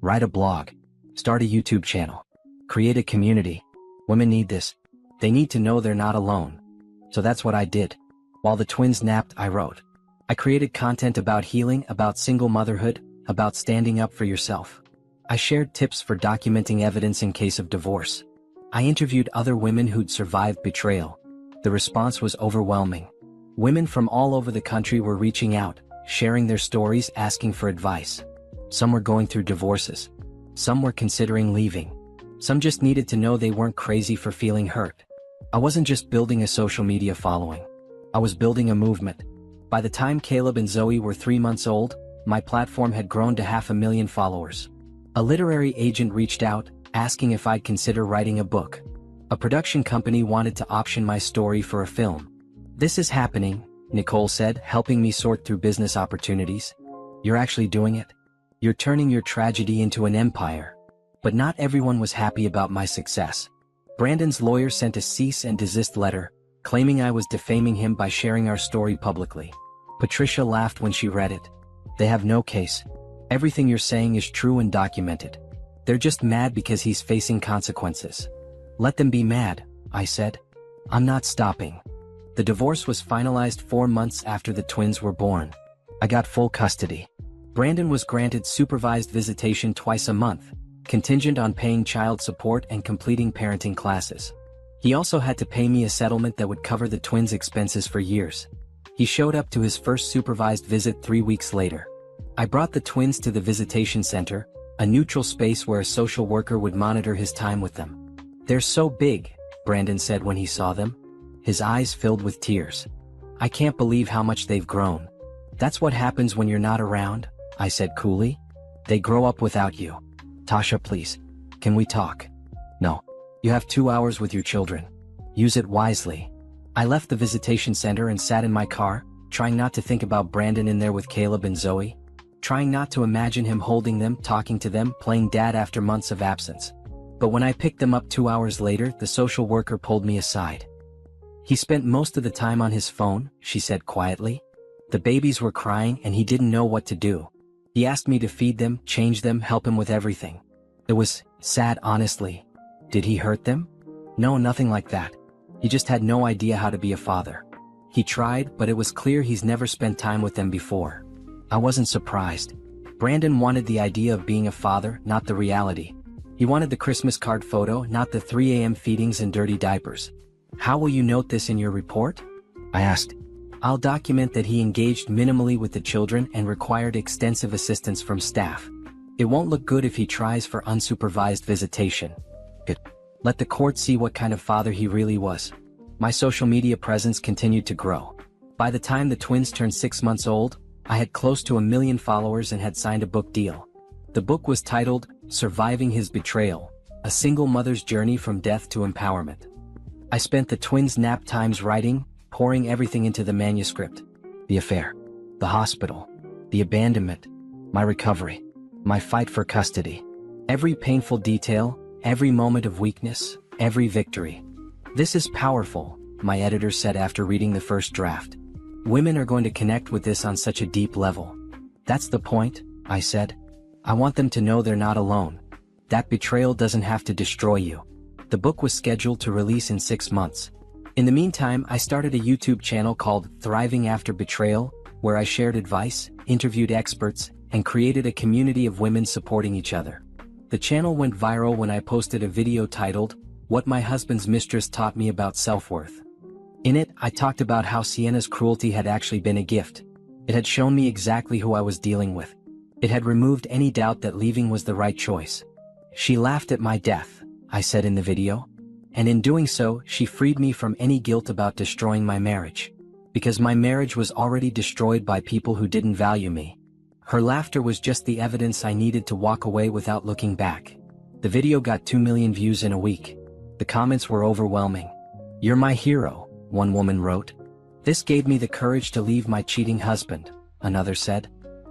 Write a blog. Start a YouTube channel. Create a community. Women need this. They need to know they're not alone. So that's what I did. While the twins napped, I wrote. I created content about healing, about single motherhood, about standing up for yourself. I shared tips for documenting evidence in case of divorce. I interviewed other women who'd survived betrayal. The response was overwhelming. Women from all over the country were reaching out, sharing their stories, asking for advice. Some were going through divorces. Some were considering leaving. Some just needed to know they weren't crazy for feeling hurt. I wasn't just building a social media following. I was building a movement. By the time Caleb and Zoe were 3 months old, my platform had grown to 500,000 followers. A literary agent reached out, asking if I'd consider writing a book. A production company wanted to option my story for a film. This is happening, Nicole said, helping me sort through business opportunities. You're actually doing it? You're turning your tragedy into an empire. But not everyone was happy about my success. Brandon's lawyer sent a cease and desist letter, claiming I was defaming him by sharing our story publicly. Patricia laughed when she read it. They have no case. Everything you're saying is true and documented. They're just mad because he's facing consequences. Let them be mad, I said. I'm not stopping. The divorce was finalized 4 months after the twins were born. I got full custody. Brandon was granted supervised visitation twice a month, contingent on paying child support and completing parenting classes. He also had to pay me a settlement that would cover the twins' expenses for years. He showed up to his first supervised visit 3 weeks later. I brought the twins to the visitation center, a neutral space where a social worker would monitor his time with them. They're so big, Brandon said when he saw them. His eyes filled with tears. I can't believe how much they've grown. That's what happens when you're not around, I said coolly. They grow up without you. Tasha, please. Can we talk? No. You have 2 hours with your children. Use it wisely. I left the visitation center and sat in my car, trying not to think about Brandon in there with Caleb and Zoe. Trying not to imagine him holding them, talking to them, playing dad after months of absence. But when I picked them up 2 hours later, the social worker pulled me aside. He spent most of the time on his phone, she said quietly. The babies were crying and he didn't know what to do. He asked me to feed them, change them, help him with everything. It was sad, honestly. Did he hurt them? No, nothing like that. He just had no idea how to be a father. He tried, but it was clear he's never spent time with them before. I wasn't surprised. Brandon wanted the idea of being a father, not the reality. He wanted the Christmas card photo, not the 3 a.m. feedings and dirty diapers. How will you note this in your report? I asked. I'll document that he engaged minimally with the children and required extensive assistance from staff. It won't look good if he tries for unsupervised visitation. Let the court see what kind of father he really was. My social media presence continued to grow. By the time the twins turned 6 months old, I had close to 1 million followers and had signed a book deal. The book was titled, Surviving His Betrayal, A Single Mother's Journey from Death to Empowerment. I spent the twins' nap times writing, pouring everything into the manuscript. The affair, the hospital, the abandonment, my recovery, my fight for custody. Every painful detail, every moment of weakness, every victory. This is powerful, my editor said after reading the first draft. Women are going to connect with this on such a deep level. That's the point, I said. I want them to know they're not alone. That betrayal doesn't have to destroy you. The book was scheduled to release in 6 months. In the meantime, I started a YouTube channel called Thriving After Betrayal, where I shared advice, interviewed experts, and created a community of women supporting each other. The channel went viral when I posted a video titled, What My Husband's Mistress Taught Me About Self-Worth. In it, I talked about how Sienna's cruelty had actually been a gift. It had shown me exactly who I was dealing with. It had removed any doubt that leaving was the right choice. She laughed at my death, I said in the video. And in doing so, she freed me from any guilt about destroying my marriage. Because my marriage was already destroyed by people who didn't value me. Her laughter was just the evidence I needed to walk away without looking back. The video got 2 million views in a week. The comments were overwhelming. You're my hero, one woman wrote. This gave me the courage to leave my cheating husband, another said.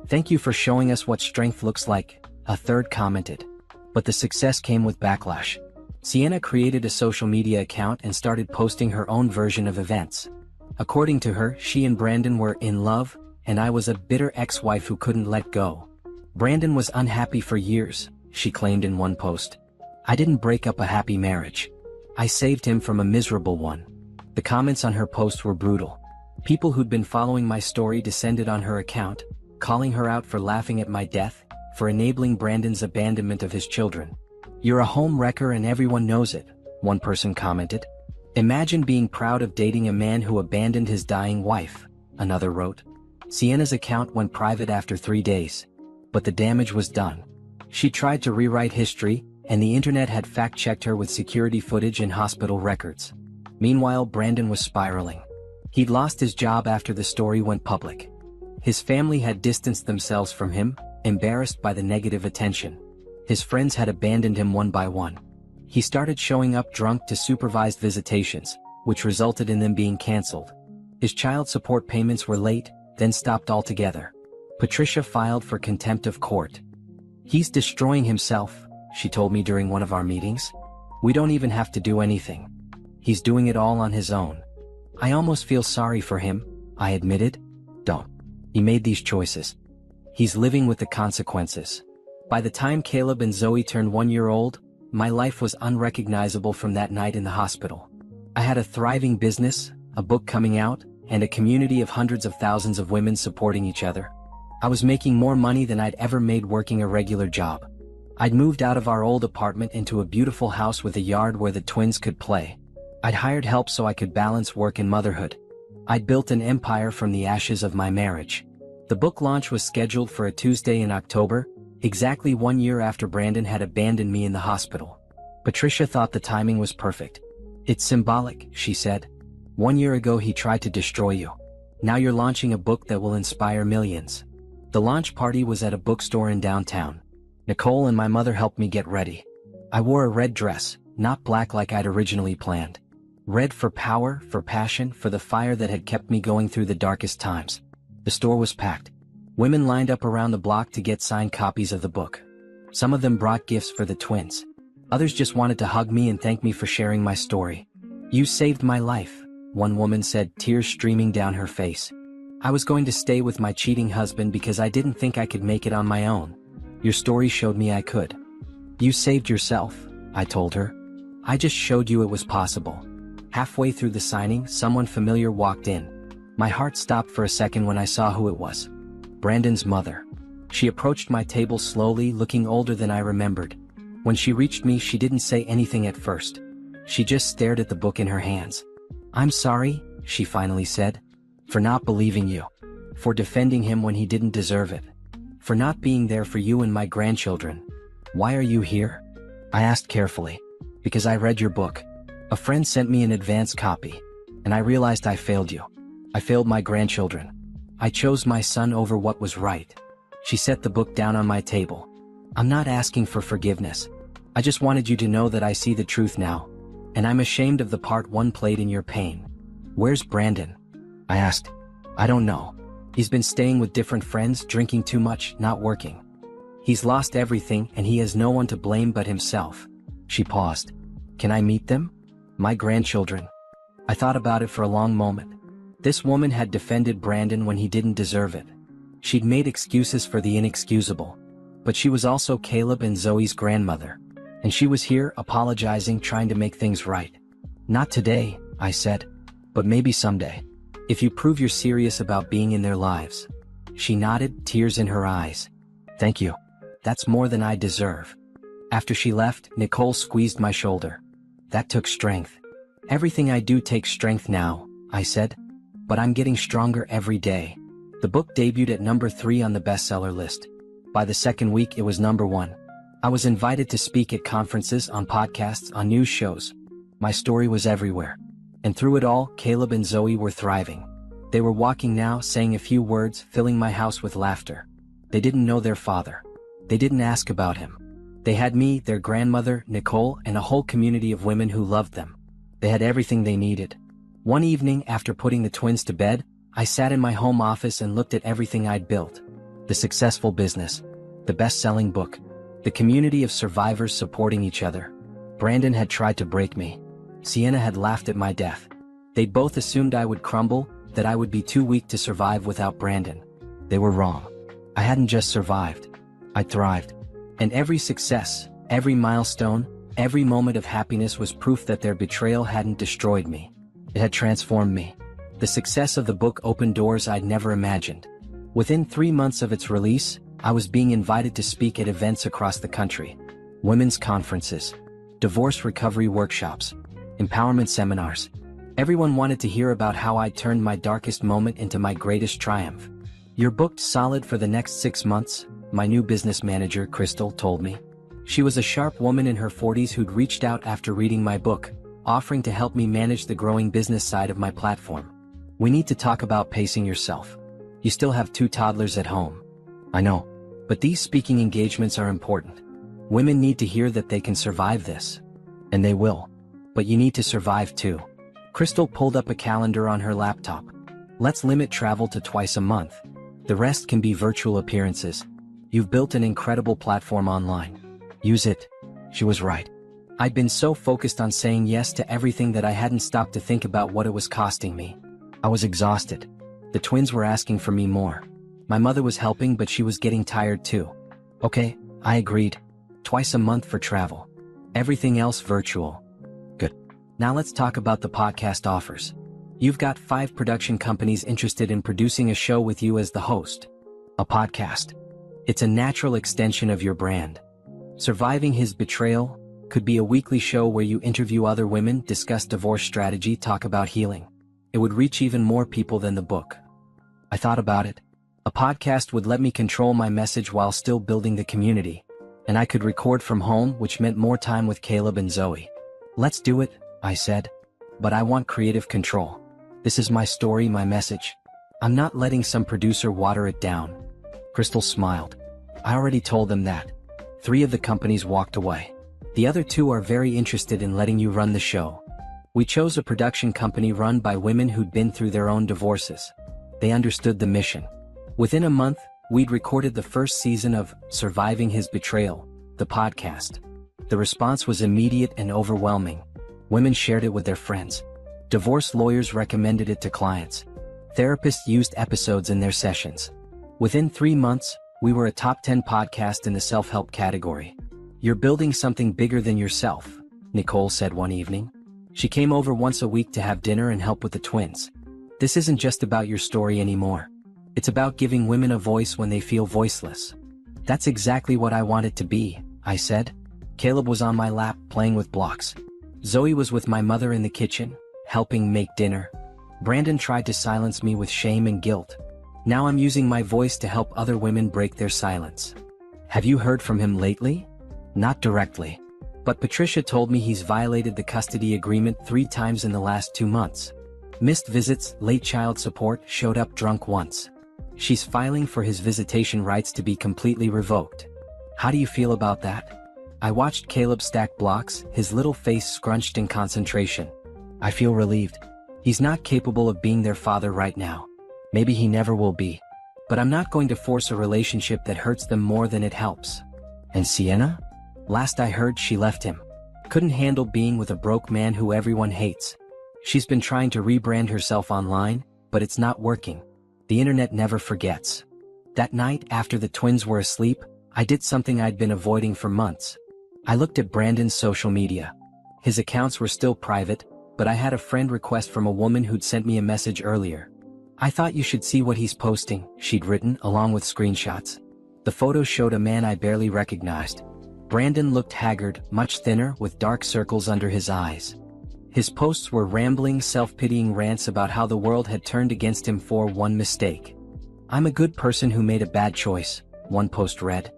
Thank you for showing us what strength looks like, a third commented. But the success came with backlash. Sienna created a social media account and started posting her own version of events. According to her, she and Brandon were in love, and I was a bitter ex-wife who couldn't let go. Brandon was unhappy for years, she claimed in one post. I didn't break up a happy marriage. I saved him from a miserable one. The comments on her post were brutal. People who'd been following my story descended on her account, calling her out for laughing at my death, for enabling Brandon's abandonment of his children. You're a home wrecker and everyone knows it, one person commented. Imagine being proud of dating a man who abandoned his dying wife, another wrote. Sienna's account went private after 3 days. But the damage was done. She tried to rewrite history, and the internet had fact-checked her with security footage and hospital records. Meanwhile, Brandon was spiraling. He'd lost his job after the story went public. His family had distanced themselves from him, embarrassed by the negative attention. His friends had abandoned him one by one. He started showing up drunk to supervised visitations, which resulted in them being cancelled. His child support payments were late, then stopped altogether. Patricia filed for contempt of court. "He's destroying himself," she told me during one of our meetings. "We don't even have to do anything. He's doing it all on his own." "I almost feel sorry for him," I admitted. "Don't. He made these choices. He's living with the consequences." By the time Caleb and Zoe turned 1 year old, my life was unrecognizable from that night in the hospital. I had a thriving business, a book coming out, and a community of hundreds of thousands of women supporting each other. I was making more money than I'd ever made working a regular job. I'd moved out of our old apartment into a beautiful house with a yard where the twins could play. I'd hired help so I could balance work and motherhood. I'd built an empire from the ashes of my marriage. The book launch was scheduled for a Tuesday in October, exactly 1 year after Brandon had abandoned me in the hospital. Patricia thought the timing was perfect. "It's symbolic," she said. "1 year ago he tried to destroy you. Now you're launching a book that will inspire millions." The launch party was at a bookstore in downtown. Nicole and my mother helped me get ready. I wore a red dress, not black like I'd originally planned. Red for power, for passion, for the fire that had kept me going through the darkest times. The store was packed. Women lined up around the block to get signed copies of the book. Some of them brought gifts for the twins. Others just wanted to hug me and thank me for sharing my story. "You saved my life," one woman said, tears streaming down her face. "I was going to stay with my cheating husband because I didn't think I could make it on my own. Your story showed me I could." "You saved yourself," I told her. "I just showed you it was possible." Halfway through the signing, someone familiar walked in. My heart stopped for a second when I saw who it was. Brandon's mother. She approached my table slowly, looking older than I remembered. When she reached me, she didn't say anything at first. She just stared at the book in her hands. "I'm sorry," she finally said, "for not believing you. For defending him when he didn't deserve it. For not being there for you and my grandchildren." "Why are you here?" I asked carefully. "Because I read your book. A friend sent me an advance copy, and I realized I failed you. I failed my grandchildren. I chose my son over what was right." She set the book down on my table. "I'm not asking for forgiveness. I just wanted you to know that I see the truth now. And I'm ashamed of the part one played in your pain." "Where's Brandon?" I asked. "I don't know. He's been staying with different friends, drinking too much, not working. He's lost everything and he has no one to blame but himself." She paused. "Can I meet them? My grandchildren?" I thought about it for a long moment. This woman had defended Brandon when he didn't deserve it. She'd made excuses for the inexcusable. But she was also Caleb and Zoe's grandmother. And she was here, apologizing, trying to make things right. "Not today," I said. "But maybe someday. If you prove you're serious about being in their lives." She nodded, tears in her eyes. "Thank you. That's more than I deserve." After she left, Nicole squeezed my shoulder. "That took strength." "Everything I do takes strength now," I said. "But I'm getting stronger every day." The book debuted at number 3 on the bestseller list. By the second week, it was number 1. I was invited to speak at conferences, on podcasts, on news shows. My story was everywhere. And through it all, Caleb and Zoe were thriving. They were walking now, saying a few words, filling my house with laughter. They didn't know their father. They didn't ask about him. They had me, their grandmother, Nicole, and a whole community of women who loved them. They had everything they needed. One evening, after putting the twins to bed, I sat in my home office and looked at everything I'd built. The successful business. The best-selling book. The community of survivors supporting each other. Brandon had tried to break me. Sienna had laughed at my death. They'd both assumed I would crumble, that I would be too weak to survive without Brandon. They were wrong. I hadn't just survived. I thrived. And every success, every milestone, every moment of happiness was proof that their betrayal hadn't destroyed me. It had transformed me. The success of the book opened doors I'd never imagined. Within 3 months of its release, I was being invited to speak at events across the country. Women's conferences, divorce recovery workshops, empowerment seminars. Everyone wanted to hear about how I'd turned my darkest moment into my greatest triumph. "You're booked solid for the next 6 months, my new business manager, Crystal, told me. She was a sharp woman in her 40s who'd reached out after reading my book, offering to help me manage the growing business side of my platform. "We need to talk about pacing yourself. You still have 2 toddlers at home." "I know. But these speaking engagements are important. Women need to hear that they can survive this." And they will. But you need to survive too. Crystal pulled up a calendar on her laptop. Let's limit travel to twice a month. The rest can be virtual appearances. You've built an incredible platform online. Use it. She was right. I'd been so focused on saying yes to everything that I hadn't stopped to think about what it was costing me. I was exhausted. The twins were asking for me more. My mother was helping, but she was getting tired too. Okay, I agreed. Twice a month for travel. Everything else virtual. Good. Now let's talk about the podcast offers. You've got 5 production companies interested in producing a show with you as the host. A podcast. It's a natural extension of your brand. Surviving His Betrayal could be a weekly show where you interview other women, discuss divorce strategy, talk about healing. It would reach even more people than the book. I thought about it. A podcast would let me control my message while still building the community. And I could record from home, which meant more time with Caleb and Zoe. Let's do it, I said. But I want creative control. This is my story, my message. I'm not letting some producer water it down. Crystal smiled. I already told them that. 3 of the companies walked away. The other 2 are very interested in letting you run the show. We chose a production company run by women who'd been through their own divorces. They understood the mission. Within a month, we'd recorded the first season of Surviving His Betrayal, the podcast. The response was immediate and overwhelming. Women shared it with their friends. Divorce lawyers recommended it to clients. Therapists used episodes in their sessions. Within 3 months, we were a top 10 podcast in the self-help category. You're building something bigger than yourself, Nicole said one evening. She came over once a week to have dinner and help with the twins. This isn't just about your story anymore. It's about giving women a voice when they feel voiceless. That's exactly what I want it to be, I said. Caleb was on my lap playing with blocks. Zoe was with my mother in the kitchen, helping make dinner. Brandon tried to silence me with shame and guilt. Now I'm using my voice to help other women break their silence. Have you heard from him lately? Not directly. But Patricia told me he's violated the custody agreement 3 times in the last 2 months. Missed visits, late child support, showed up drunk once. She's filing for his visitation rights to be completely revoked. How do you feel about that? I watched Caleb stack blocks, his little face scrunched in concentration. I feel relieved. He's not capable of being their father right now. Maybe he never will be. But I'm not going to force a relationship that hurts them more than it helps. And Sienna? Last I heard, she left him. Couldn't handle being with a broke man who everyone hates. She's been trying to rebrand herself online, but it's not working. The internet never forgets. That night, after the twins were asleep, I did something I'd been avoiding for months. I looked at Brandon's social media. His accounts were still private, but I had a friend request from a woman who'd sent me a message earlier. I thought you should see what he's posting, she'd written, along with screenshots. The photo showed a man I barely recognized. Brandon looked haggard, much thinner, with dark circles under his eyes. His posts were rambling, self-pitying rants about how the world had turned against him for one mistake. I'm a good person who made a bad choice, one post read.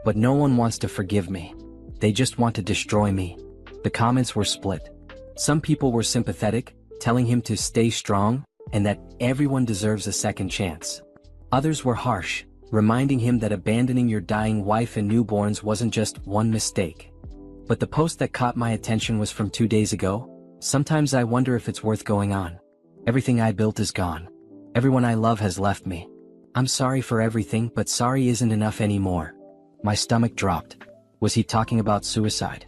But no one wants to forgive me. They just want to destroy me. The comments were split. Some people were sympathetic, telling him to stay strong, and that everyone deserves a second chance. Others were harsh, reminding him that abandoning your dying wife and newborns wasn't just one mistake. But the post that caught my attention was from 2 days ago. Sometimes I wonder if it's worth going on. Everything I built is gone. Everyone I love has left me. I'm sorry for everything, but sorry isn't enough anymore. My stomach dropped. Was he talking about suicide?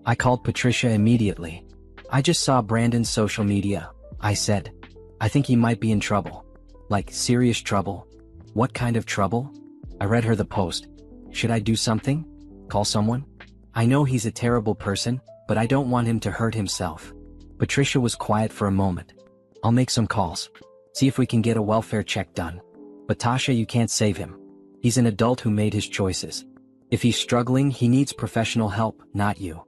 I called Patricia immediately. I just saw Brandon's social media, I said. I think he might be in trouble. Like, serious trouble. What kind of trouble? I read her the post. Should I do something? Call someone? I know he's a terrible person, but I don't want him to hurt himself. Patricia was quiet for a moment. I'll make some calls. See if we can get a welfare check done. But Tasha, you can't save him. He's an adult who made his choices. If he's struggling, he needs professional help, not you.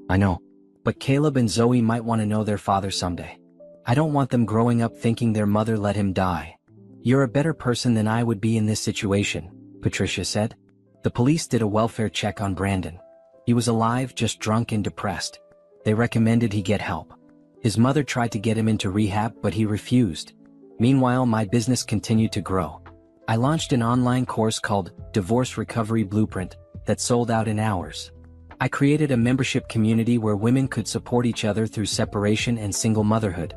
I know. But Caleb and Zoe might want to know their father someday. I don't want them growing up thinking their mother let him die. You're a better person than I would be in this situation, Patricia said. The police did a welfare check on Brandon. He was alive, just drunk and depressed. They recommended he get help. His mother tried to get him into rehab, but he refused. Meanwhile, my business continued to grow. I launched an online course called Divorce Recovery Blueprint that sold out in hours. I created a membership community where women could support each other through separation and single motherhood.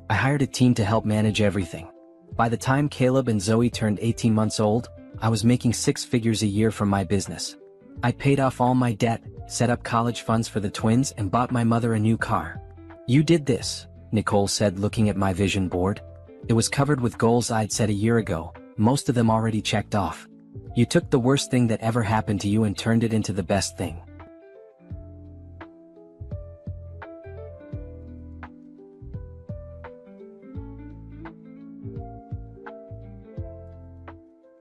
I hired a team to help manage everything. By the time Caleb and Zoe turned 18 months old, I was making 6 figures a year from my business. I paid off all my debt, set up college funds for the twins, and bought my mother a new car. "You did this," Nicole said, looking at my vision board. It was covered with goals I'd set a year ago, most of them already checked off. "You took the worst thing that ever happened to you and turned it into the best thing."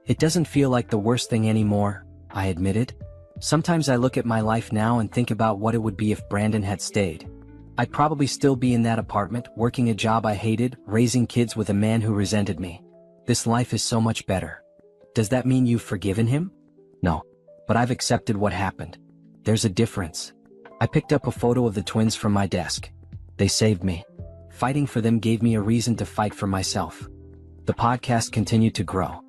"It doesn't feel like the worst thing anymore," I admitted. "Sometimes I look at my life now and think about what it would be if Brandon had stayed. I'd probably still be in that apartment, working a job I hated, raising kids with a man who resented me. This life is so much better." "Does that mean you've forgiven him?" "No. But I've accepted what happened. There's a difference." I picked up a photo of the twins from my desk. They saved me. Fighting for them gave me a reason to fight for myself. The podcast continued to grow.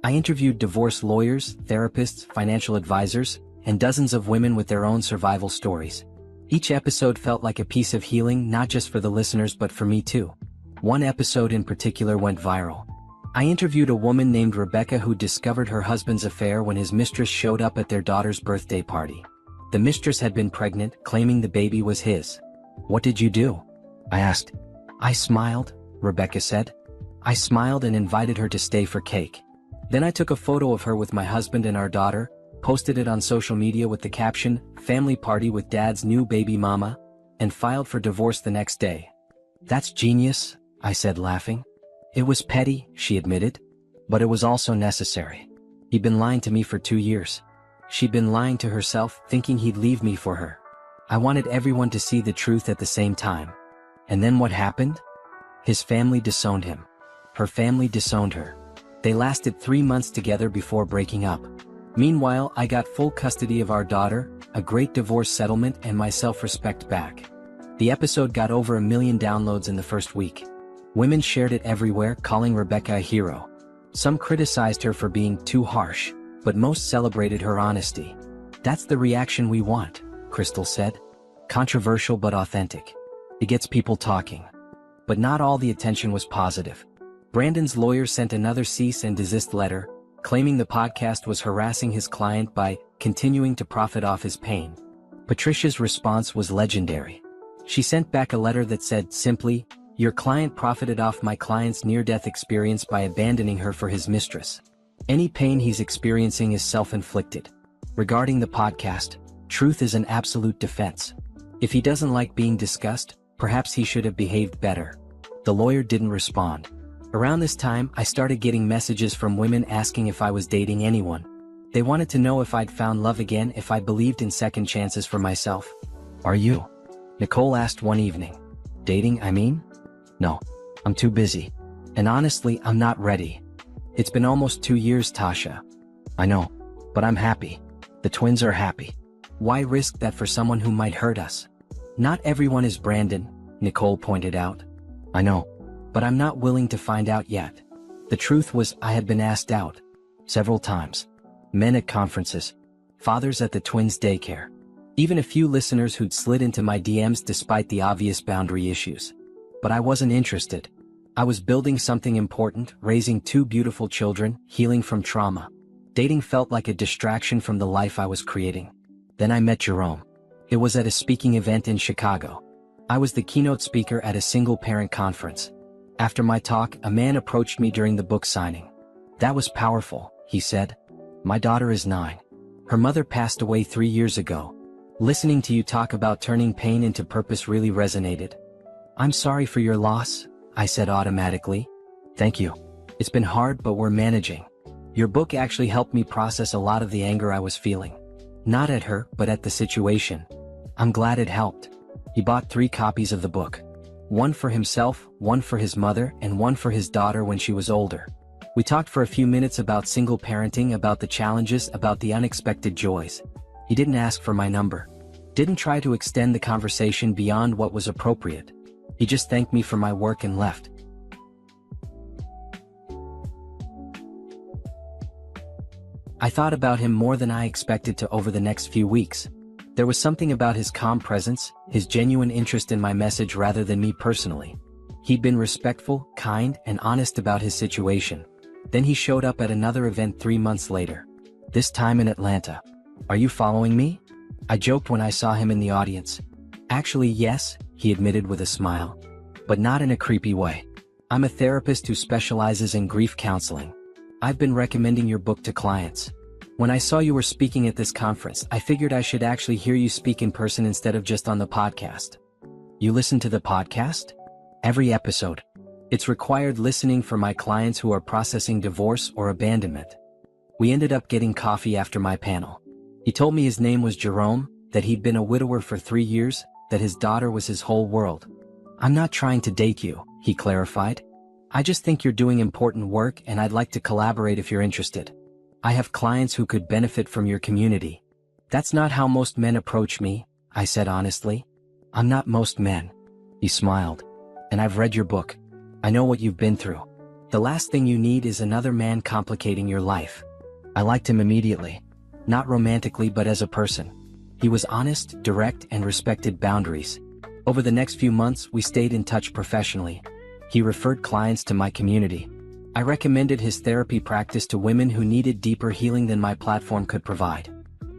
I interviewed divorce lawyers, therapists, financial advisors, and dozens of women with their own survival stories. Each episode felt like a piece of healing, not just for the listeners but for me too. One episode in particular went viral. I interviewed a woman named Rebecca who discovered her husband's affair when his mistress showed up at their daughter's birthday party. The mistress had been pregnant, claiming the baby was his. "What did you do?" I asked. "I smiled," Rebecca said. "I smiled and invited her to stay for cake. Then I took a photo of her with my husband and our daughter, posted it on social media with the caption, 'Family party with dad's new baby mama,' and filed for divorce the next day." "That's genius," I said, laughing. "It was petty," she admitted. "But it was also necessary. He'd been lying to me for 2 years. She'd been lying to herself, thinking he'd leave me for her. I wanted everyone to see the truth at the same time. And then what happened? His family disowned him. Her family disowned her. They lasted 3 months together before breaking up. Meanwhile, I got full custody of our daughter, a great divorce settlement, and my self-respect back." The episode got over 1 million downloads in the first week. Women shared it everywhere, calling Rebecca a hero. Some criticized her for being too harsh, but most celebrated her honesty. "That's the reaction we want," Crystal said. "Controversial but authentic. It gets people talking." But not all the attention was positive. Brandon's lawyer sent another cease and desist letter, claiming the podcast was harassing his client by continuing to profit off his pain. Patricia's response was legendary. She sent back a letter that said simply, "Your client profited off my client's near-death experience by abandoning her for his mistress. Any pain he's experiencing is self-inflicted. Regarding the podcast, truth is an absolute defense. If he doesn't like being discussed, perhaps he should have behaved better." The lawyer didn't respond. Around this time, I started getting messages from women asking if I was dating anyone. They wanted to know if I'd found love again, if I believed in second chances for myself. "Are you?" Nicole asked one evening. "Dating, I mean? No. I'm too busy. And honestly, I'm not ready. It's been almost 2 years, Tasha." "I know. But I'm happy. The twins are happy. Why risk that for someone who might hurt us?" "Not everyone is Brandon," Nicole pointed out. "I know. But I'm not willing to find out yet." The truth was, I had been asked out. Several times. Men at conferences. Fathers at the twins' daycare. Even a few listeners who'd slid into my DMs despite the obvious boundary issues. But I wasn't interested. I was building something important, raising 2 beautiful children, healing from trauma. Dating felt like a distraction from the life I was creating. Then I met Jerome. It was at a speaking event in Chicago. I was the keynote speaker at a single-parent conference. After my talk, a man approached me during the book signing. "That was powerful," he said. "My daughter is 9. Her mother passed away 3 years ago. Listening to you talk about turning pain into purpose really resonated." "I'm sorry for your loss," I said automatically. "Thank you. It's been hard, but we're managing. Your book actually helped me process a lot of the anger I was feeling. Not at her, but at the situation. I'm glad it helped." He bought 3 copies of the book. One for himself, one for his mother, and one for his daughter when she was older. We talked for a few minutes about single parenting, about the challenges, about the unexpected joys. He didn't ask for my number. Didn't try to extend the conversation beyond what was appropriate. He just thanked me for my work and left. I thought about him more than I expected to over the next few weeks. There was something about his calm presence, his genuine interest in my message rather than me personally. He'd been respectful, kind, and honest about his situation. Then he showed up at another event 3 months later. This time in Atlanta. "Are you following me?" I joked when I saw him in the audience. "Actually, yes," he admitted with a smile. "But not in a creepy way. I'm a therapist who specializes in grief counseling. I've been recommending your book to clients. When I saw you were speaking at this conference, I figured I should actually hear you speak in person instead of just on the podcast." "You listen to the podcast?" "Every episode. It's required listening for my clients who are processing divorce or abandonment." We ended up getting coffee after my panel. He told me his name was Jerome, that he'd been a widower for 3 years, that his daughter was his whole world. "I'm not trying to date you," he clarified. "I just think you're doing important work and I'd like to collaborate if you're interested. I have clients who could benefit from your community." "That's not how most men approach me," I said honestly. "I'm not most men." He smiled. "And I've read your book. I know what you've been through. The last thing you need is another man complicating your life." I liked him immediately. Not romantically but as a person. He was honest, direct, and respected boundaries. Over the next few months we stayed in touch professionally. He referred clients to my community. I recommended his therapy practice to women who needed deeper healing than my platform could provide.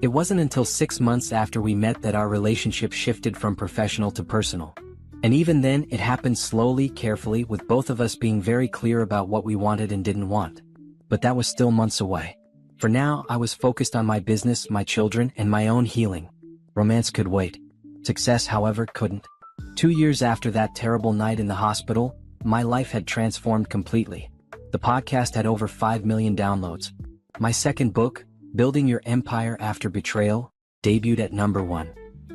It wasn't until 6 months after we met that our relationship shifted from professional to personal. And even then, it happened slowly, carefully, with both of us being very clear about what we wanted and didn't want. But that was still months away. For now, I was focused on my business, my children, and my own healing. Romance could wait. Success, however, couldn't. 2 years after that terrible night in the hospital, my life had transformed completely. The podcast had over 5 million downloads. My second book, Building Your Empire After Betrayal, debuted at #1.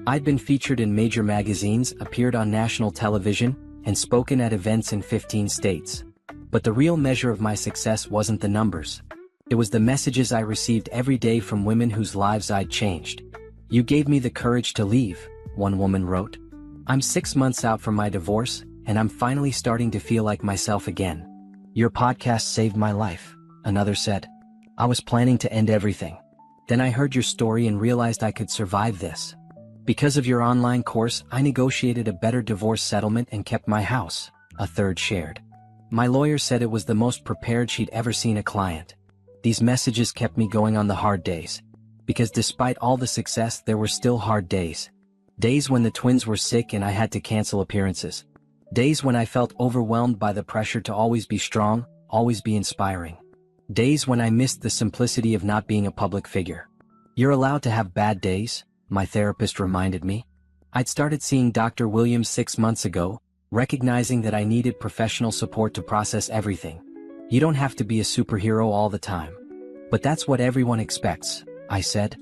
I'd been featured in major magazines, appeared on national television, and spoken at events in 15 states. But the real measure of my success wasn't the numbers. It was the messages I received every day from women whose lives I'd changed. "You gave me the courage to leave," one woman wrote. "I'm 6 months out from my divorce, and I'm finally starting to feel like myself again. Your podcast saved my life," another said. "I was planning to end everything. Then I heard your story and realized I could survive this. Because of your online course, I negotiated a better divorce settlement and kept my house," a third shared. "My lawyer said it was the most prepared she'd ever seen a client." These messages kept me going on the hard days. Because despite all the success, there were still hard days. Days when the twins were sick and I had to cancel appearances. Days when I felt overwhelmed by the pressure to always be strong, always be inspiring. Days when I missed the simplicity of not being a public figure. "You're allowed to have bad days," my therapist reminded me. I'd started seeing Dr. Williams 6 months ago, recognizing that I needed professional support to process everything. "You don't have to be a superhero all the time." "But that's what everyone expects," I said.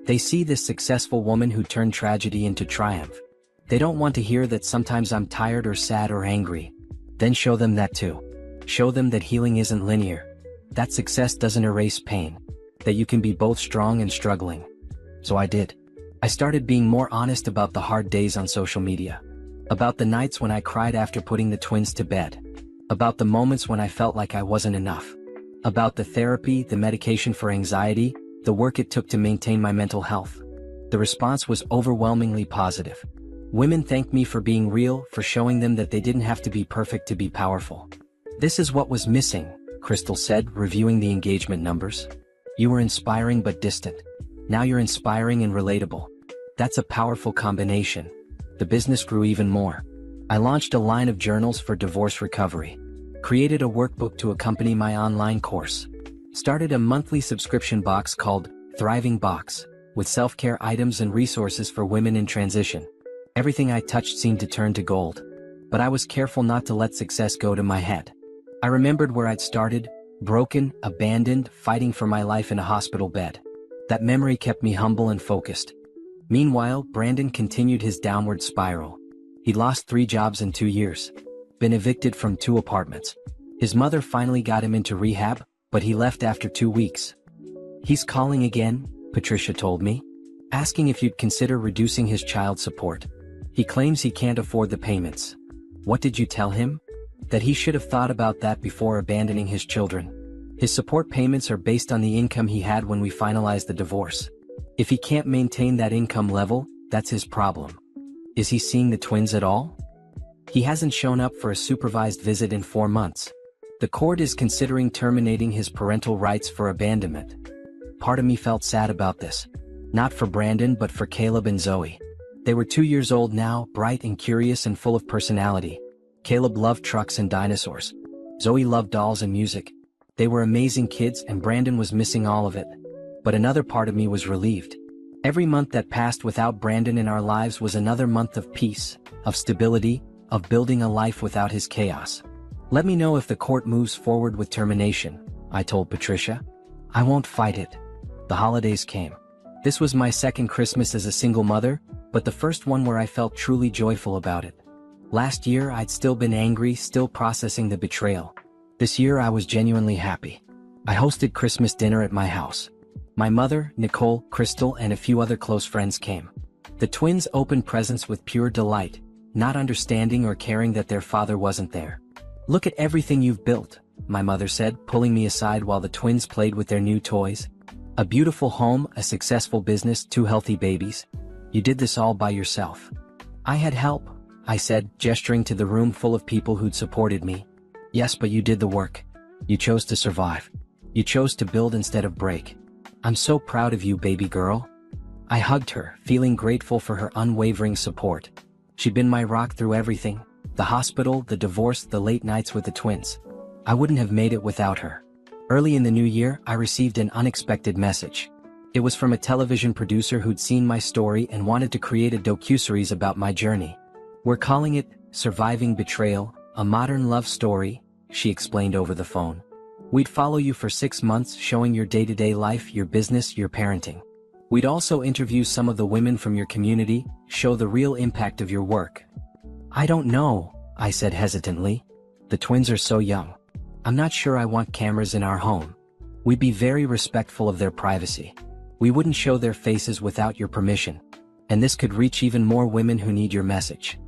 "They see this successful woman who turned tragedy into triumph. They don't want to hear that sometimes I'm tired or sad or angry." Then show them that too. Show them that healing isn't linear. That success doesn't erase pain. That you can be both strong and struggling. So I did. I started being more honest about the hard days on social media. About the nights when I cried after putting the twins to bed. About the moments when I felt like I wasn't enough. About the therapy, the medication for anxiety, the work it took to maintain my mental health. The response was overwhelmingly positive. Women thanked me for being real, for showing them that they didn't have to be perfect to be powerful. "This is what was missing," Crystal said, reviewing the engagement numbers. "You were inspiring but distant. Now you're inspiring and relatable. That's a powerful combination." The business grew even more. I launched a line of journals for divorce recovery. Created a workbook to accompany my online course. Started a monthly subscription box called Thriving Box, with self-care items and resources for women in transition. Everything I touched seemed to turn to gold. But I was careful not to let success go to my head. I remembered where I'd started, broken, abandoned, fighting for my life in a hospital bed. That memory kept me humble and focused. Meanwhile, Brandon continued his downward spiral. He'd lost 3 jobs in 2 years. Been evicted from 2 apartments. His mother finally got him into rehab, but he left after 2 weeks. "He's calling again," Patricia told me, "asking if you'd consider reducing his child support. He claims he can't afford the payments." "What did you tell him?" "That he should have thought about that before abandoning his children. His support payments are based on the income he had when we finalized the divorce." If he can't maintain that income level, that's his problem. Is he seeing the twins at all? He hasn't shown up for a supervised visit in 4 months. The court is considering terminating his parental rights for abandonment. Part of me felt sad about this. Not for Brandon but for Caleb and Zoe. They were 2 years old now, bright and curious and full of personality. Caleb loved trucks and dinosaurs. Zoe loved dolls and music. They were amazing kids and Brandon was missing all of it. But another part of me was relieved. Every month that passed without Brandon in our lives was another month of peace, of stability, of building a life without his chaos. Let me know if the court moves forward with termination, I told Patricia. I won't fight it. The holidays came. This was my second Christmas as a single mother, but the first one where I felt truly joyful about it. Last year I'd still been angry, still processing the betrayal. This year I was genuinely happy. I hosted Christmas dinner at my house. My mother, Nicole, Crystal, and a few other close friends came. The twins opened presents with pure delight, not understanding or caring that their father wasn't there. Look at everything you've built, my mother said, pulling me aside while the twins played with their new toys. A beautiful home, a successful business, 2 healthy babies. You did this all by yourself. I had help, I said, gesturing to the room full of people who'd supported me. Yes, but you did the work. You chose to survive. You chose to build instead of break. I'm so proud of you, baby girl. I hugged her, feeling grateful for her unwavering support. She'd been my rock through everything. The hospital, the divorce, the late nights with the twins. I wouldn't have made it without her. Early in the new year, I received an unexpected message. It was from a television producer who'd seen my story and wanted to create a docuseries about my journey. We're calling it Surviving Betrayal, a modern love story, she explained over the phone. We'd follow you for 6 months, showing your day-to-day life, your business, your parenting. We'd also interview some of the women from your community, show the real impact of your work. I don't know, I said hesitantly. The twins are so young. I'm not sure I want cameras in our home. We'd be very respectful of their privacy. We wouldn't show their faces without your permission. And this could reach even more women who need your message.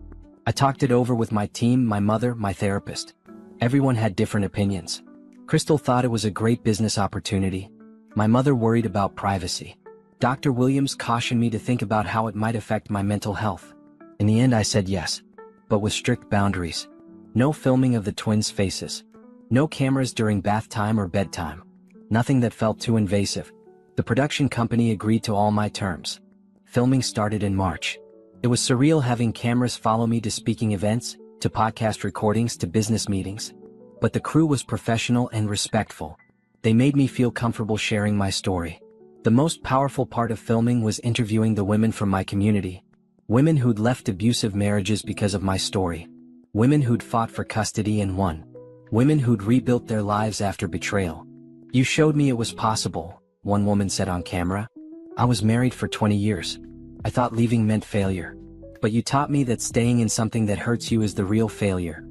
I talked it over with my team, my mother, my therapist. Everyone had different opinions. Crystal thought it was a great business opportunity. My mother worried about privacy. Dr. Williams cautioned me to think about how it might affect my mental health. In the end I said yes, but with strict boundaries. No filming of the twins' faces. No cameras during bath time or bedtime. Nothing that felt too invasive. The production company agreed to all my terms. Filming started in March. It was surreal having cameras follow me to speaking events, to podcast recordings, to business meetings. But the crew was professional and respectful. They made me feel comfortable sharing my story. The most powerful part of filming was interviewing the women from my community. Women who'd left abusive marriages because of my story. Women who'd fought for custody and won. Women who'd rebuilt their lives after betrayal. You showed me it was possible, one woman said on camera. I was married for 20 years. I thought leaving meant failure. But you taught me that staying in something that hurts you is the real failure.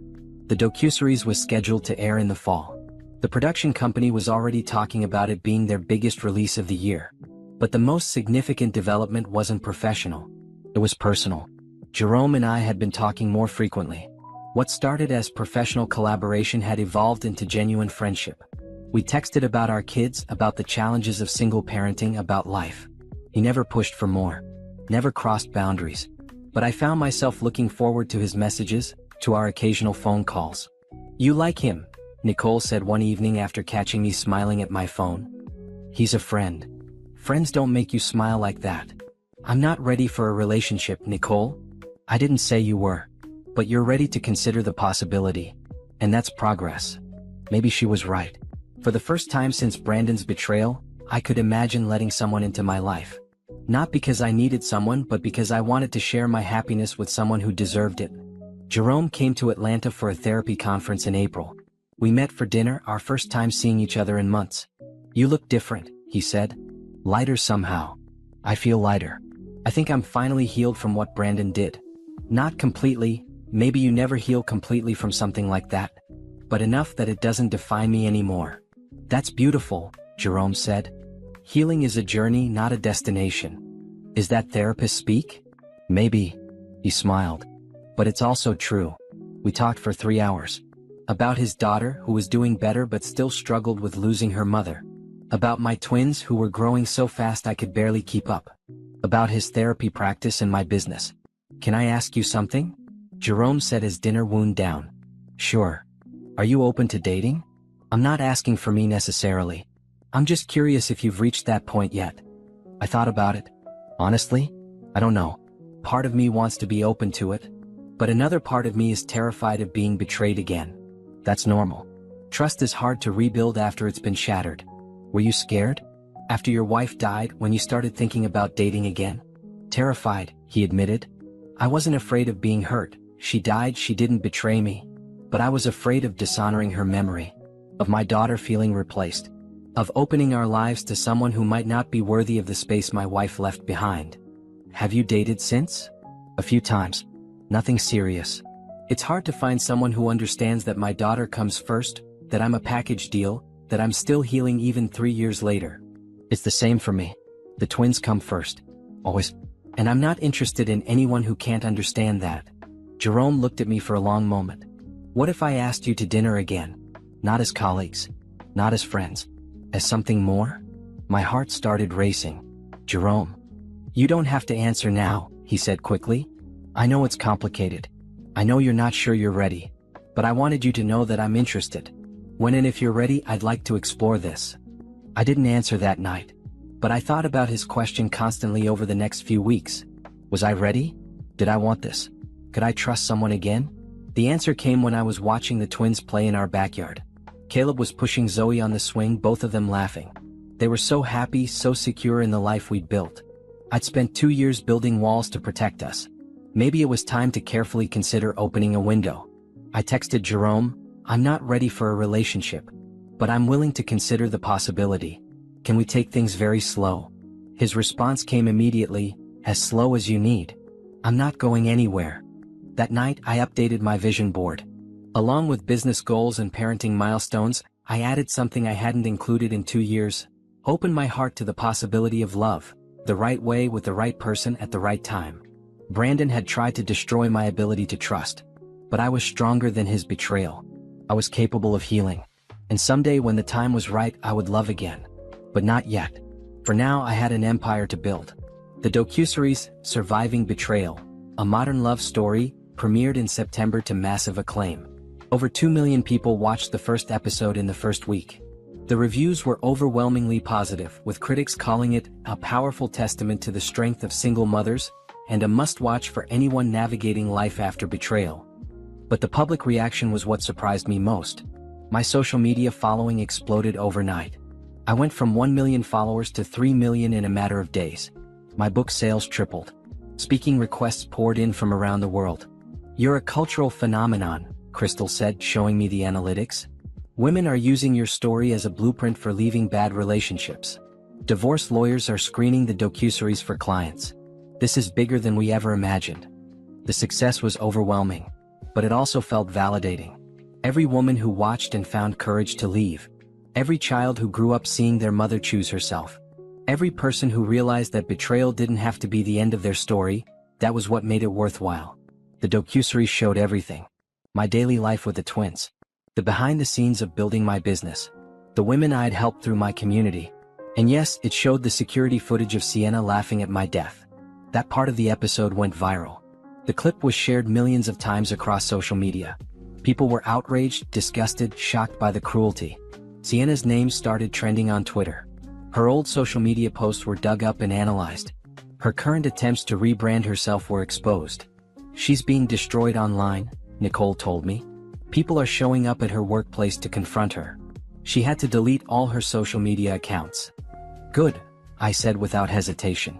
The docuseries was scheduled to air in the fall. The production company was already talking about it being their biggest release of the year. But the most significant development wasn't professional. It was personal. Jerome and I had been talking more frequently. What started as professional collaboration had evolved into genuine friendship. We texted about our kids, about the challenges of single parenting, about life. He never pushed for more. Never crossed boundaries. But I found myself looking forward to his messages, to our occasional phone calls. You like him, Nicole said one evening after catching me smiling at my phone. He's a friend. Friends don't make you smile like that. I'm not ready for a relationship, Nicole. I didn't say you were. But you're ready to consider the possibility. And that's progress. Maybe she was right. For the first time since Brandon's betrayal, I could imagine letting someone into my life. Not because I needed someone, but because I wanted to share my happiness with someone who deserved it. Jerome came to Atlanta for a therapy conference in April. We met for dinner, our first time seeing each other in months. You look different, he said. Lighter somehow. I feel lighter. I think I'm finally healed from what Brandon did. Not completely, maybe you never heal completely from something like that. But enough that it doesn't define me anymore. That's beautiful, Jerome said. Healing is a journey, not a destination. Is that therapist speak? Maybe. He smiled. But it's also true. We talked for 3 hours. About his daughter, who was doing better but still struggled with losing her mother. About my twins who were growing so fast I could barely keep up. About his therapy practice and my business. Can I ask you something? Jerome said as dinner wound down. Sure. Are you open to dating? I'm not asking for me necessarily. I'm just curious if you've reached that point yet. I thought about it. Honestly, I don't know. Part of me wants to be open to it, but another part of me is terrified of being betrayed again. That's normal. Trust is hard to rebuild after it's been shattered. Were you scared? After your wife died, when you started thinking about dating again? Terrified, he admitted. I wasn't afraid of being hurt. She died, she didn't betray me. But I was afraid of dishonoring her memory. Of my daughter feeling replaced. Of opening our lives to someone who might not be worthy of the space my wife left behind. Have you dated since? A few times. Nothing serious. It's hard to find someone who understands that my daughter comes first, that I'm a package deal, that I'm still healing even 3 years later. It's the same for me. The twins come first. Always. And I'm not interested in anyone who can't understand that. Jerome looked at me for a long moment. What if I asked you to dinner again? Not as colleagues. Not as friends. As something more? My heart started racing. Jerome. You don't have to answer now, he said quickly. I know it's complicated. I know you're not sure you're ready. But I wanted you to know that I'm interested. When and if you're ready, I'd like to explore this. I didn't answer that night. But I thought about his question constantly over the next few weeks. Was I ready? Did I want this? Could I trust someone again? The answer came when I was watching the twins play in our backyard. Caleb was pushing Zoe on the swing, both of them laughing. They were so happy, so secure in the life we'd built. I'd spent 2 years building walls to protect us. Maybe it was time to carefully consider opening a window. I texted Jerome, I'm not ready for a relationship, but I'm willing to consider the possibility. Can we take things very slow? His response came immediately, as slow as you need. I'm not going anywhere. That night I updated my vision board. Along with business goals and parenting milestones, I added something I hadn't included in 2 years. Open my heart to the possibility of love, the right way with the right person at the right time. Brandon had tried to destroy my ability to trust, but I was stronger than his betrayal. I was capable of healing. And someday when the time was right, I would love again. But not yet. For now I had an empire to build. The docuseries, Surviving Betrayal, a modern love story, premiered in September to massive acclaim. Over 2 million people watched the first episode in the first week. The reviews were overwhelmingly positive, with critics calling it a powerful testament to the strength of single mothers, and a must-watch for anyone navigating life after betrayal. But the public reaction was what surprised me most. My social media following exploded overnight. I went from 1 million followers to 3 million in a matter of days. My book sales tripled. Speaking requests poured in from around the world. You're a cultural phenomenon, Crystal said, showing me the analytics. Women are using your story as a blueprint for leaving bad relationships. Divorce lawyers are screening the docuseries for clients. This is bigger than we ever imagined. The success was overwhelming, but it also felt validating. Every woman who watched and found courage to leave. Every child who grew up seeing their mother choose herself. Every person who realized that betrayal didn't have to be the end of their story, that was what made it worthwhile. The docuseries showed everything. My daily life with the twins. The behind the scenes of building my business. The women I'd helped through my community. And yes, it showed the security footage of Sienna laughing at my death. That part of the episode went viral. The clip was shared millions of times across social media. People were outraged, disgusted, shocked by the cruelty. Sienna's name started trending on Twitter. Her old social media posts were dug up and analyzed. Her current attempts to rebrand herself were exposed. She's being destroyed online, Nicole told me. People are showing up at her workplace to confront her. She had to delete all her social media accounts. Good, I said without hesitation.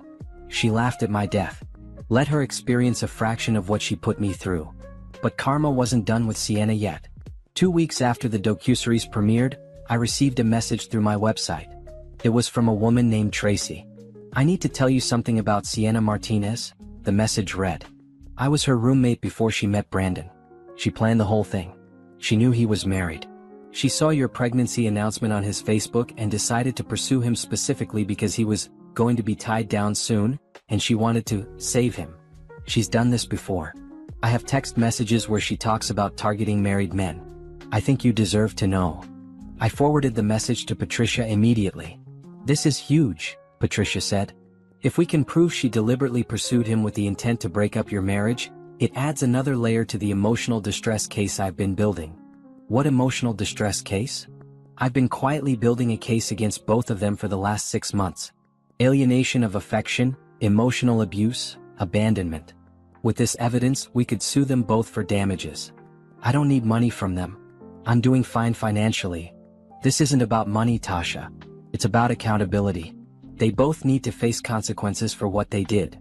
She laughed at my death. Let her experience a fraction of what she put me through. But karma wasn't done with Sienna yet. 2 weeks after the docuseries premiered, I received a message through my website. It was from a woman named Tracy. I need to tell you something about Sienna Martinez, the message read. I was her roommate before she met Brandon. She planned the whole thing. She knew he was married. She saw your pregnancy announcement on his Facebook and decided to pursue him specifically because he was going to be tied down soon, and she wanted to save him. She's done this before. I have text messages where she talks about targeting married men. I think you deserve to know. I forwarded the message to Patricia immediately. "This is huge," Patricia said. "If we can prove she deliberately pursued him with the intent to break up your marriage, it adds another layer to the emotional distress case I've been building." "What emotional distress case?" "I've been quietly building a case against both of them for the last 6 months. Alienation of affection, emotional abuse, abandonment. With this evidence, we could sue them both for damages. I don't need money from them. I'm doing fine financially. This isn't about money, Tasha. It's about accountability. They both need to face consequences for what they did."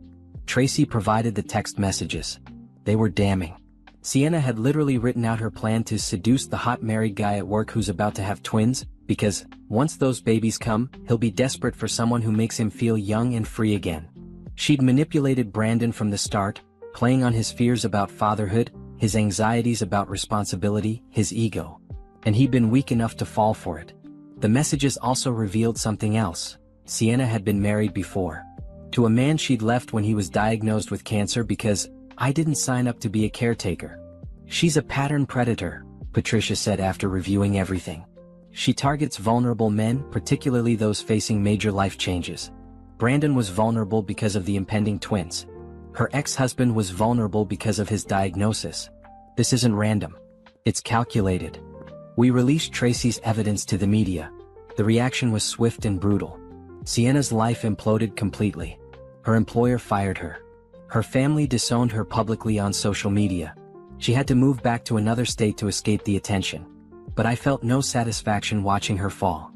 Tracy provided the text messages. They were damning. Sienna had literally written out her plan to seduce the hot married guy at work who's about to have twins, because, once those babies come, he'll be desperate for someone who makes him feel young and free again. She'd manipulated Brandon from the start, playing on his fears about fatherhood, his anxieties about responsibility, his ego. And he'd been weak enough to fall for it. The messages also revealed something else. Sienna had been married before. To a man she'd left when he was diagnosed with cancer because "I didn't sign up to be a caretaker." "She's a pattern predator," Patricia said after reviewing everything. "She targets vulnerable men, particularly those facing major life changes. Brandon was vulnerable because of the impending twins. Her ex-husband was vulnerable because of his diagnosis. This isn't random. It's calculated." We released Tracy's evidence to the media. The reaction was swift and brutal. Sienna's life imploded completely. Her employer fired her. Her family disowned her publicly on social media. She had to move back to another state to escape the attention. But I felt no satisfaction watching her fall.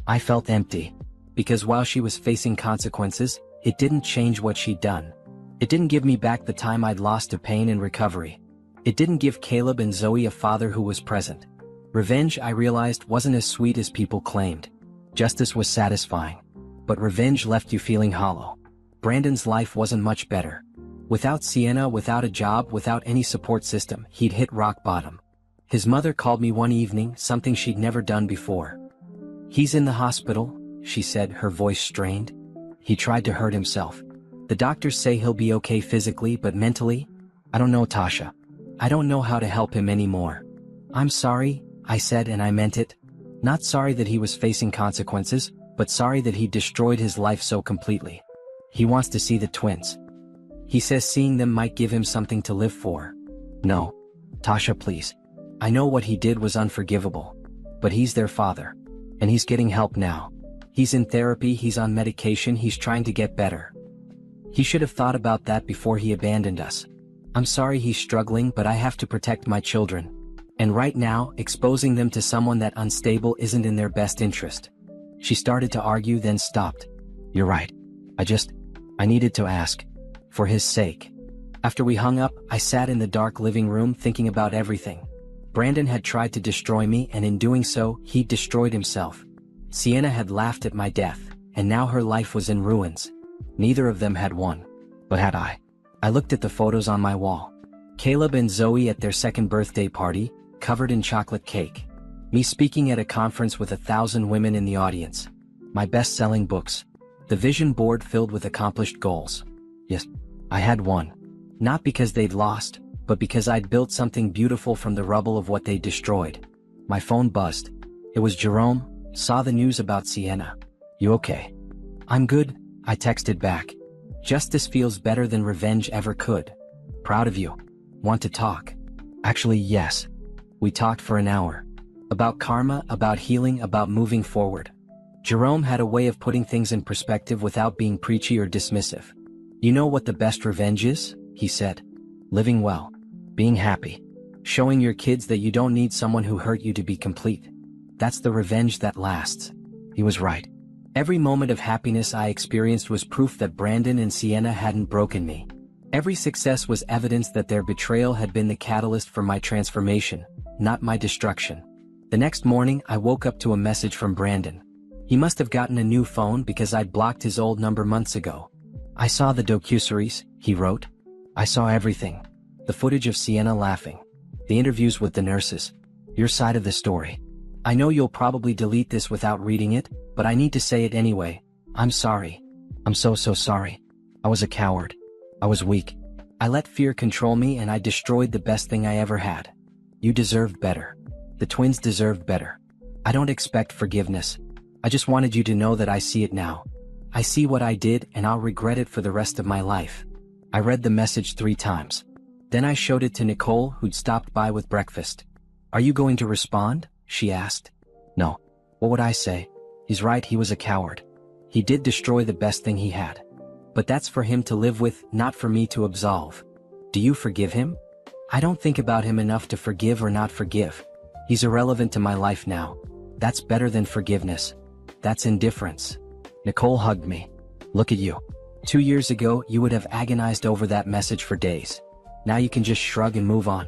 I felt empty. Because while she was facing consequences, it didn't change what she'd done. It didn't give me back the time I'd lost to pain and recovery. It didn't give Caleb and Zoe a father who was present. Revenge, I realized, wasn't as sweet as people claimed. Justice was satisfying. But revenge left you feeling hollow. Brandon's life wasn't much better. Without Sienna, without a job, without any support system, he'd hit rock bottom. His mother called me one evening, something she'd never done before. "He's in the hospital," she said, her voice strained. "He tried to hurt himself. The doctors say he'll be okay physically, but mentally? I don't know, Tasha. I don't know how to help him anymore." "I'm sorry," I said, and I meant it. Not sorry that he was facing consequences, but sorry that he destroyed his life so completely. He wants to see the twins. He says seeing them might give him something to live for. No. Tasha, please. I know what he did was unforgivable. But he's their father. And he's getting help now. He's in therapy, he's on medication, he's trying to get better. He should have thought about that before he abandoned us. I'm sorry he's struggling, but I have to protect my children. And right now, exposing them to someone that unstable isn't in their best interest. She started to argue, then stopped. You're right. I needed to ask. For his sake. After we hung up, I sat in the dark living room thinking about everything. Brandon had tried to destroy me, and in doing so, he destroyed himself. Sienna had laughed at my death, and now her life was in ruins. Neither of them had won. But had I? I looked at the photos on my wall. Caleb and Zoe at their second birthday party, covered in chocolate cake. Me speaking at a conference with 1,000 women in the audience. My best-selling books. The vision board filled with accomplished goals. Yes, I had won. Not because they'd lost, but because I'd built something beautiful from the rubble of what they'd destroyed. My phone buzzed. It was Jerome. Saw the news about Sienna. You okay? I'm good, I texted back. Justice feels better than revenge ever could. Proud of you. Want to talk? Actually, yes. We talked for an hour. About karma, about healing, about moving forward. Jerome had a way of putting things in perspective without being preachy or dismissive. You know what the best revenge is? He said. Living well. Being happy. Showing your kids that you don't need someone who hurt you to be complete. That's the revenge that lasts. He was right. Every moment of happiness I experienced was proof that Brandon and Sienna hadn't broken me. Every success was evidence that their betrayal had been the catalyst for my transformation, not my destruction. The next morning, I woke up to a message from Brandon. He must have gotten a new phone because I'd blocked his old number months ago. I saw the docuseries, he wrote. I saw everything. The footage of Sienna laughing. The interviews with the nurses. Your side of the story. I know you'll probably delete this without reading it, but I need to say it anyway. I'm sorry. I'm so sorry. I was a coward. I was weak. I let fear control me and I destroyed the best thing I ever had. You deserved better. The twins deserved better. I don't expect forgiveness. I just wanted you to know that I see it now. I see what I did and I'll regret it for the rest of my life. I read the message 3 times. Then I showed it to Nicole, who'd stopped by with breakfast. Are you going to respond? She asked. No. What would I say? He's right, he was a coward. He did destroy the best thing he had. But that's for him to live with, not for me to absolve. Do you forgive him? I don't think about him enough to forgive or not forgive. He's irrelevant to my life now. That's better than forgiveness. That's indifference. Nicole hugged me. Look at you. 2 years ago, you would have agonized over that message for days. Now you can just shrug and move on.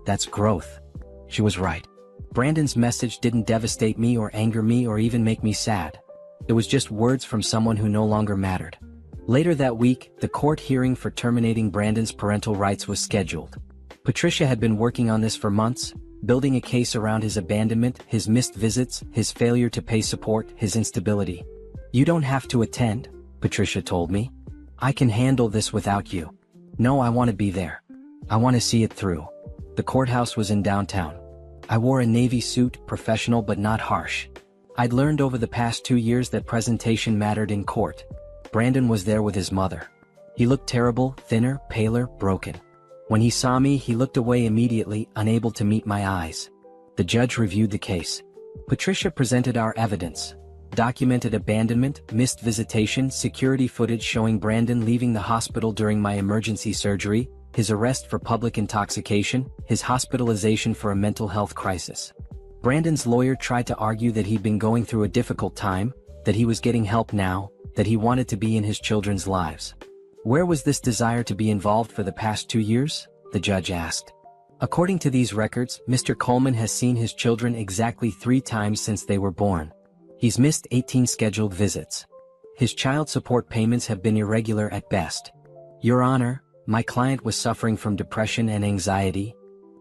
That's growth. She was right. Brandon's message didn't devastate me or anger me or even make me sad. It was just words from someone who no longer mattered. Later that week, the court hearing for terminating Brandon's parental rights was scheduled. Patricia had been working on this for months, building a case around his abandonment, his missed visits, his failure to pay support, his instability. You don't have to attend, Patricia told me. I can handle this without you. No, I want to be there. I want to see it through. The courthouse was in downtown. I wore a navy suit, professional but not harsh. I'd learned over the past 2 years that presentation mattered in court. Brandon was there with his mother. He looked terrible, thinner, paler, broken. When he saw me, he looked away immediately, unable to meet my eyes. The judge reviewed the case. Patricia presented our evidence. Documented abandonment, missed visitation, security footage showing Brandon leaving the hospital during my emergency surgery, his arrest for public intoxication, his hospitalization for a mental health crisis. Brandon's lawyer tried to argue that he'd been going through a difficult time, that he was getting help now, that he wanted to be in his children's lives. Where was this desire to be involved for the past 2 years? The judge asked. According to these records, Mr. Coleman has seen his children exactly 3 times since they were born. He's missed 18 scheduled visits. His child support payments have been irregular at best. Your Honor, my client was suffering from depression and anxiety.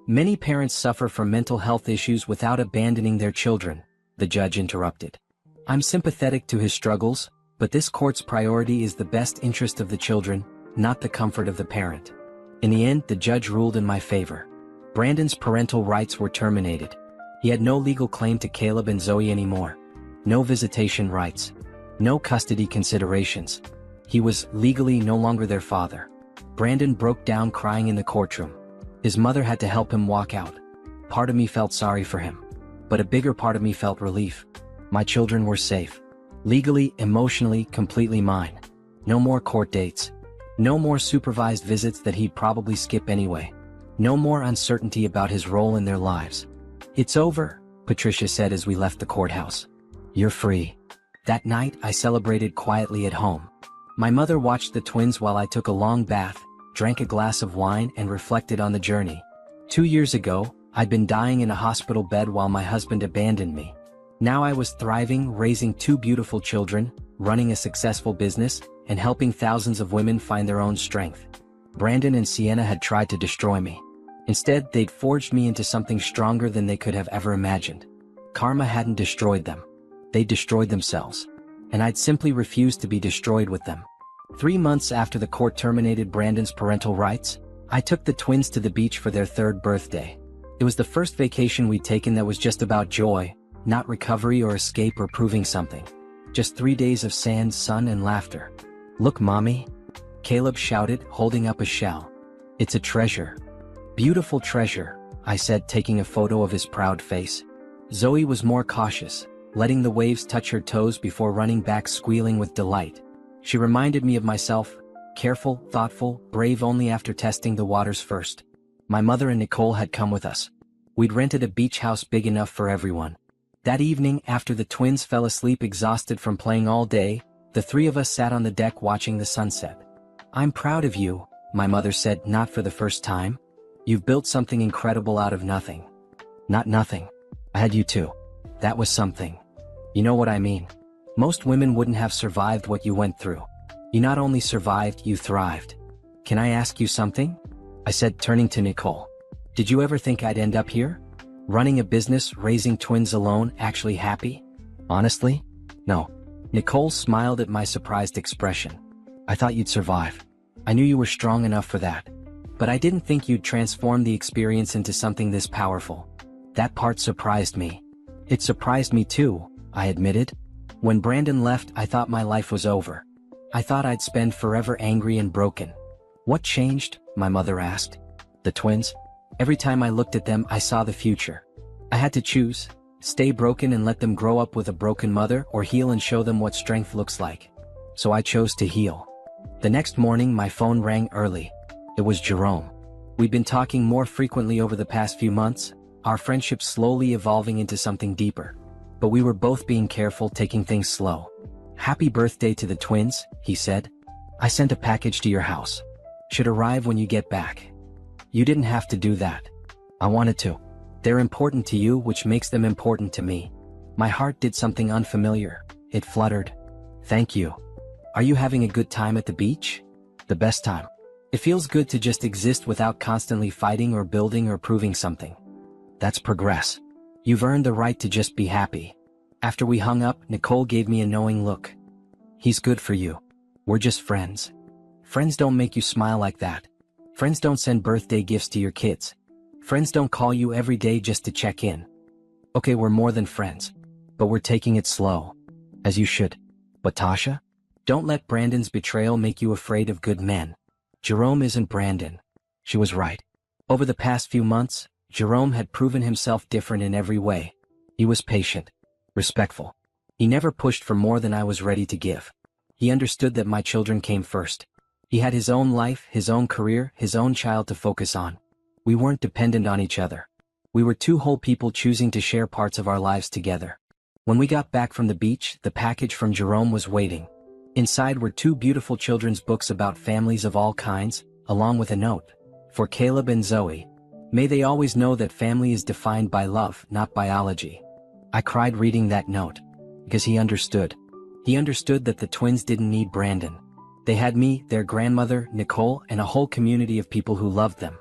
Many parents suffer from mental health issues without abandoning their children, the judge interrupted. I'm sympathetic to his struggles, but this court's priority is the best interest of the children, not the comfort of the parent. In the end, the judge ruled in my favor. Brandon's parental rights were terminated. He had no legal claim to Caleb and Zoe anymore. No visitation rights. No custody considerations. He was legally no longer their father. Brandon broke down crying in the courtroom. His mother had to help him walk out. Part of me felt sorry for him. But a bigger part of me felt relief. My children were safe. Legally, emotionally, completely mine. No more court dates. No more supervised visits that he'd probably skip anyway. No more uncertainty about his role in their lives. It's over, Patricia said as we left the courthouse. You're free. That night, I celebrated quietly at home. My mother watched the twins while I took a long bath, drank a glass of wine and reflected on the journey. 2 years ago, I'd been dying in a hospital bed while my husband abandoned me. Now I was thriving, raising 2 beautiful children, running a successful business, and helping thousands of women find their own strength. Brandon and Sienna had tried to destroy me. Instead, they'd forged me into something stronger than they could have ever imagined. Karma hadn't destroyed them. They destroyed themselves. And I'd simply refused to be destroyed with them. 3 months after the court terminated Brandon's parental rights, I took the twins to the beach for their 3rd birthday. It was the first vacation we'd taken that was just about joy, not recovery or escape or proving something. Just 3 days of sand, sun, and laughter. Look, Mommy, Caleb shouted, holding up a shell. It's a treasure. Beautiful treasure, I said, taking a photo of his proud face. Zoe was more cautious, letting the waves touch her toes before running back squealing with delight. She reminded me of myself, careful, thoughtful, brave only after testing the waters first. My mother and Nicole had come with us. We'd rented a beach house big enough for everyone. That evening, after the twins fell asleep exhausted from playing all day, the 3 of us sat on the deck watching the sunset. I'm proud of you, my mother said, not for the first time. You've built something incredible out of nothing. Not nothing. I had you too. That was something. You know what I mean. Most women wouldn't have survived what you went through. You not only survived, you thrived. Can I ask you something? I said, turning to Nicole. Did you ever think I'd end up here? Running a business, raising twins alone, actually happy? Honestly? No. Nicole smiled at my surprised expression. I thought you'd survive. I knew you were strong enough for that. But I didn't think you'd transform the experience into something this powerful. That part surprised me. It surprised me too, I admitted. When Brandon left, I thought my life was over. I thought I'd spend forever angry and broken. What changed? My mother asked. The twins. Every time I looked at them, I saw the future. I had to choose: stay broken and let them grow up with a broken mother, or heal and show them what strength looks like. So I chose to heal. The next morning, my phone rang early. It was Jerome. We'd been talking more frequently over the past few months, our friendship slowly evolving into something deeper. But we were both being careful, taking things slow. "Happy birthday to the twins," he said. "I sent a package to your house. Should arrive when you get back." "You didn't have to do that." "I wanted to. They're important to you, which makes them important to me." My heart did something unfamiliar. It fluttered. "Thank you. Are you having a good time at the beach?" "The best time. It feels good to just exist without constantly fighting or building or proving something." "That's progress. You've earned the right to just be happy." After we hung up, Nicole gave me a knowing look. "He's good for you. We're just friends." "Friends don't make you smile like that. Friends don't send birthday gifts to your kids. Friends don't call you every day just to check in." "Okay, we're more than friends. But we're taking it slow." "As you should." "But Tasha? Don't let Brandon's betrayal make you afraid of good men." "Jerome isn't Brandon." She was right. Over the past few months, Jerome had proven himself different in every way. He was patient, respectful. He never pushed for more than I was ready to give. He understood that my children came first. He had his own life, his own career, his own child to focus on. We weren't dependent on each other. We were two whole people choosing to share parts of our lives together. When we got back from the beach, the package from Jerome was waiting. Inside were two beautiful children's books about families of all kinds, along with a note. "For Caleb and Zoe. May they always know that family is defined by love, not biology." I cried reading that note. Because he understood. He understood that the twins didn't need Brandon. They had me, their grandmother, Nicole, and a whole community of people who loved them.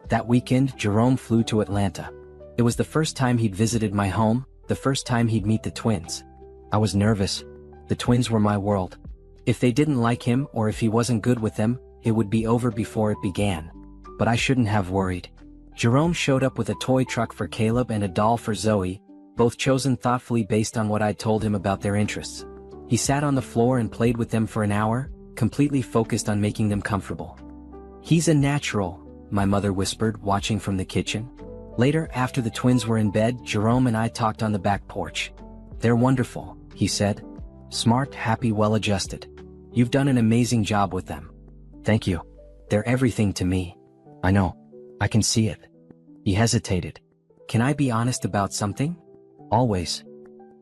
That weekend, Jerome flew to Atlanta. It was the first time he'd visited my home, the first time he'd meet the twins. I was nervous. The twins were my world. If they didn't like him, or if he wasn't good with them, it would be over before it began. But I shouldn't have worried. Jerome showed up with a toy truck for Caleb and a doll for Zoe, both chosen thoughtfully based on what I'd told him about their interests. He sat on the floor and played with them for an hour, completely focused on making them comfortable. "He's a natural," my mother whispered, watching from the kitchen. Later, after the twins were in bed, Jerome and I talked on the back porch. "They're wonderful," he said. "Smart, happy, well-adjusted. You've done an amazing job with them." "Thank you. They're everything to me." "I know. I can see it." He hesitated. "Can I be honest about something?" "Always."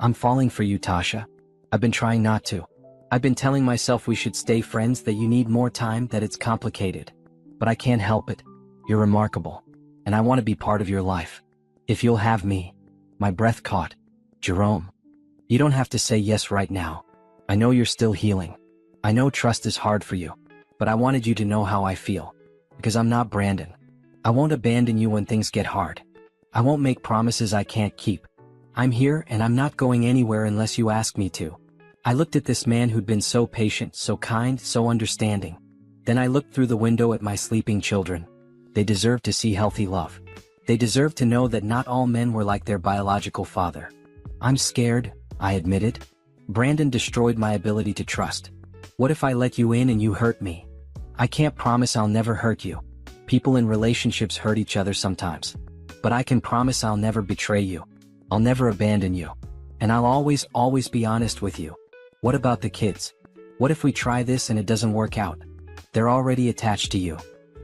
"I'm falling for you, Tasha. I've been trying not to. I've been telling myself we should stay friends, that you need more time, that it's complicated. But I can't help it. You're remarkable. And I want to be part of your life. If you'll have me." My breath caught. "Jerome. You don't have to say yes right now. I know you're still healing. I know trust is hard for you. But I wanted you to know how I feel. Because I'm not Brandon. I won't abandon you when things get hard. I won't make promises I can't keep. I'm here, and I'm not going anywhere unless you ask me to." I looked at this man who'd been so patient, so kind, so understanding. Then I looked through the window at my sleeping children. They deserved to see healthy love. They deserved to know that not all men were like their biological father. "I'm scared," I admitted. "Brandon destroyed my ability to trust. What if I let you in and you hurt me?" "I can't promise I'll never hurt you. People in relationships hurt each other sometimes. But I can promise I'll never betray you. I'll never abandon you. And I'll always be honest with you. What about the kids? What if we try this and it doesn't work out? They're already attached to you.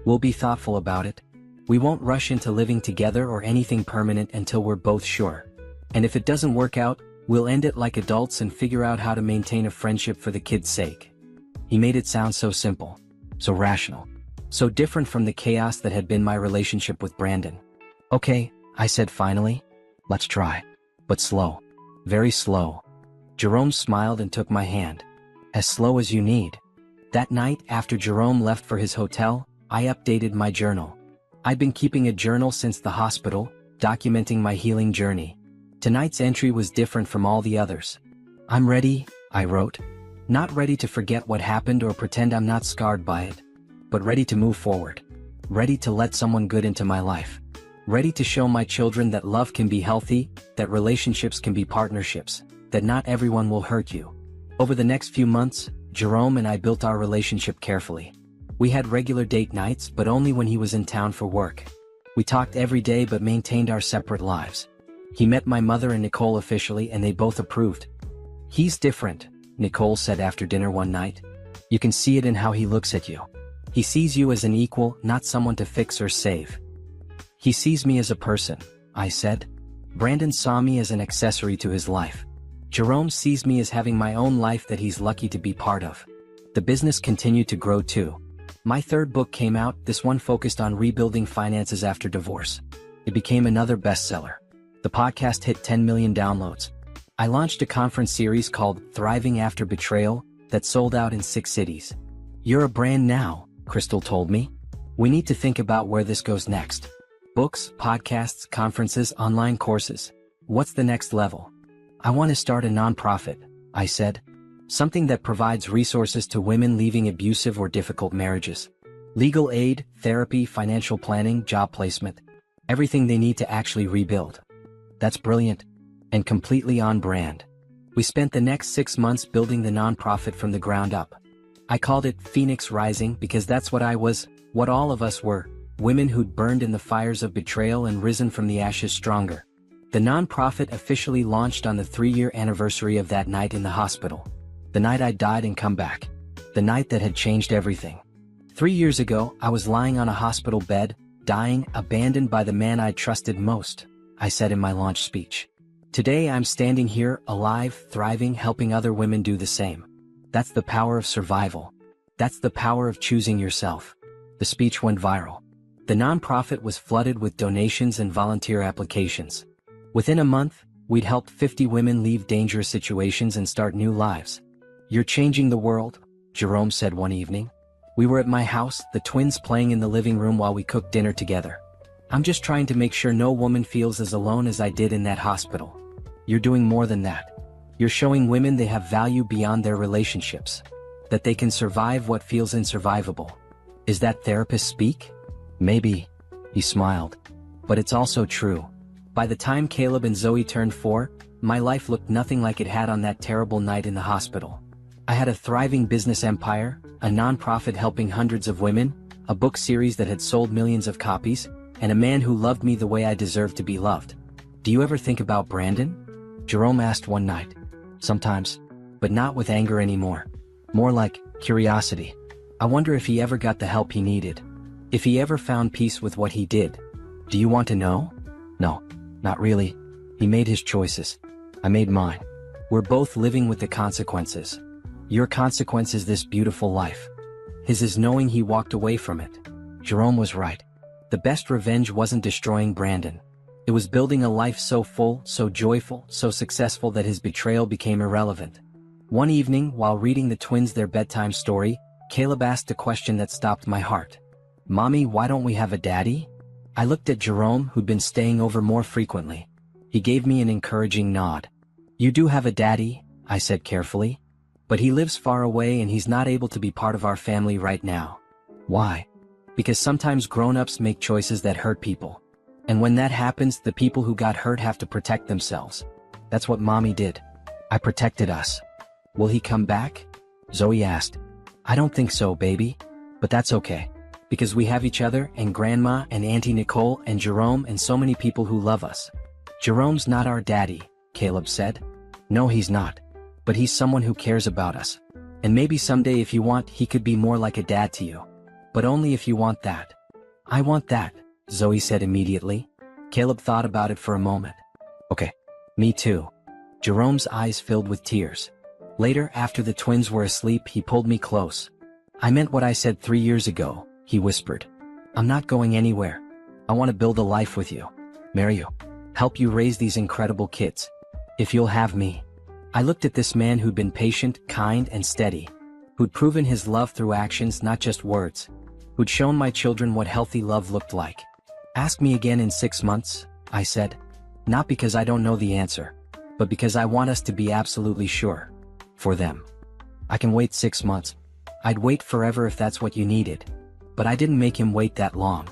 We'll be thoughtful about it. We won't rush into living together or anything permanent until we're both sure. And if it doesn't work out, we'll end it like adults and figure out how to maintain a friendship for the kids' sake." He made it sound so simple, so rational, so different from the chaos that had been my relationship with Brandon. "Okay," I said finally. "Let's try. But slow. Very slow." Jerome smiled and took my hand. "As slow as you need." That night, after Jerome left for his hotel, I updated my journal. I'd been keeping a journal since the hospital, documenting my healing journey. Tonight's entry was different from all the others. "I'm ready," I wrote. "Not ready to forget what happened or pretend I'm not scarred by it. But ready to move forward. Ready to let someone good into my life. ready to show my children that love can be healthy, that relationships can be partnerships, that not everyone will hurt you. Over the next few months, Jerome and I built our relationship carefully. We had regular date nights, but only when he was in town for work. We talked every day but maintained our separate lives. He met my mother and Nicole officially, and they both approved. "He's different," Nicole said after dinner one night. "You can see it in how he looks at you. He sees you as an equal, not someone to fix or save." "He sees me as a person," I said. "Brandon saw me as an accessory to his life. Jerome sees me as having my own life that he's lucky to be part of." The business continued to grow too. My third book came out, this one focused on rebuilding finances after divorce. It became another bestseller. The podcast hit 10 million downloads. I launched a conference series called Thriving After Betrayal that sold out in 6 cities. "You're a brand now," Crystal told me. "We need to think about where this goes next. Books, podcasts, conferences, online courses. What's the next level?" "I want to start a nonprofit," I said. "Something that provides resources to women leaving abusive or difficult marriages. Legal aid, therapy, financial planning, job placement. Everything they need to actually rebuild." "That's brilliant. And completely on brand." We spent the next 6 months building the nonprofit from the ground up. I called it Phoenix Rising because that's what I was, what all of us were, women who'd burned in the fires of betrayal and risen from the ashes stronger. The nonprofit officially launched on the 3-year anniversary of that night in the hospital. The night I died and come back. The night that had changed everything. 3 years ago, I was lying on a hospital bed, dying, abandoned by the man I trusted most, I said in my launch speech. Today I'm standing here, alive, thriving, helping other women do the same. That's the power of survival. That's the power of choosing yourself. The speech went viral. The nonprofit was flooded with donations and volunteer applications. Within a month, we'd helped 50 women leave dangerous situations and start new lives. "You're changing the world," Jerome said one evening. We were at my house, the twins playing in the living room while we cooked dinner together. "I'm just trying to make sure no woman feels as alone as I did in that hospital." "You're doing more than that. You're showing women they have value beyond their relationships. That they can survive what feels insurvivable." "Is that therapist speak?" "Maybe," he smiled. "But it's also true." By the time Caleb and Zoe turned 4, my life looked nothing like it had on that terrible night in the hospital. I had a thriving business empire, a nonprofit helping hundreds of women, a book series that had sold millions of copies, and a man who loved me the way I deserved to be loved. "Do you ever think about Brandon?" Jerome asked one night. "Sometimes. But not with anger anymore. More like curiosity. I wonder if he ever got the help he needed. If he ever found peace with what he did. Do you want to know?" "No. Not really. He made his choices. I made mine. We're both living with the consequences. Your consequence is this beautiful life. His is knowing he walked away from it." Jerome was right. The best revenge wasn't destroying Brandon. It was building a life so full, so joyful, so successful that his betrayal became irrelevant. One evening, while reading the twins their bedtime story, Caleb asked a question that stopped my heart. "Mommy, why don't we have a daddy?" I looked at Jerome, who'd been staying over more frequently. He gave me an encouraging nod. "You do have a daddy," I said carefully. "But he lives far away and he's not able to be part of our family right now." "Why?" "Because sometimes grown-ups make choices that hurt people. And when that happens, the people who got hurt have to protect themselves. That's what Mommy did. I protected us." "Will he come back?" Zoe asked. "I don't think so, baby. But that's okay. Because we have each other and Grandma and Auntie Nicole and Jerome and so many people who love us." "Jerome's not our daddy," Caleb said. "No, he's not. But he's someone who cares about us. And maybe someday if you want, he could be more like a dad to you. But only if you want that." "I want that," Zoe said immediately. Caleb thought about it for a moment. "Okay. Me too." Jerome's eyes filled with tears. Later, after the twins were asleep, he pulled me close. "I meant what I said 3 years ago," he whispered. "I'm not going anywhere. I want to build a life with you. Marry you. Help you raise these incredible kids. If you'll have me." I looked at this man who'd been patient, kind, and steady. Who'd proven his love through actions, not just words. Who'd shown my children what healthy love looked like. "Ask me again in 6 months," I said. "Not because I don't know the answer, but because I want us to be absolutely sure. For them. I can wait 6 months. I'd wait forever if that's what you needed. But I didn't make him wait that long.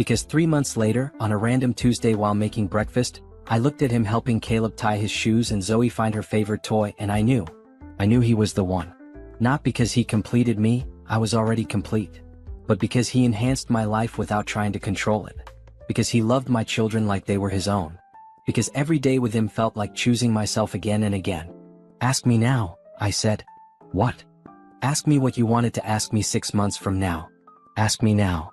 Because 3 months later, on a random Tuesday while making breakfast, I looked at him helping Caleb tie his shoes and Zoe find her favorite toy, and I knew he was the one. Not because he completed me, I was already complete. But because he enhanced my life without trying to control it. Because he loved my children like they were his own. Because every day with him felt like choosing myself again and again. Ask me now, I said. What? Ask me what you wanted to ask me 6 months from now. Ask me now.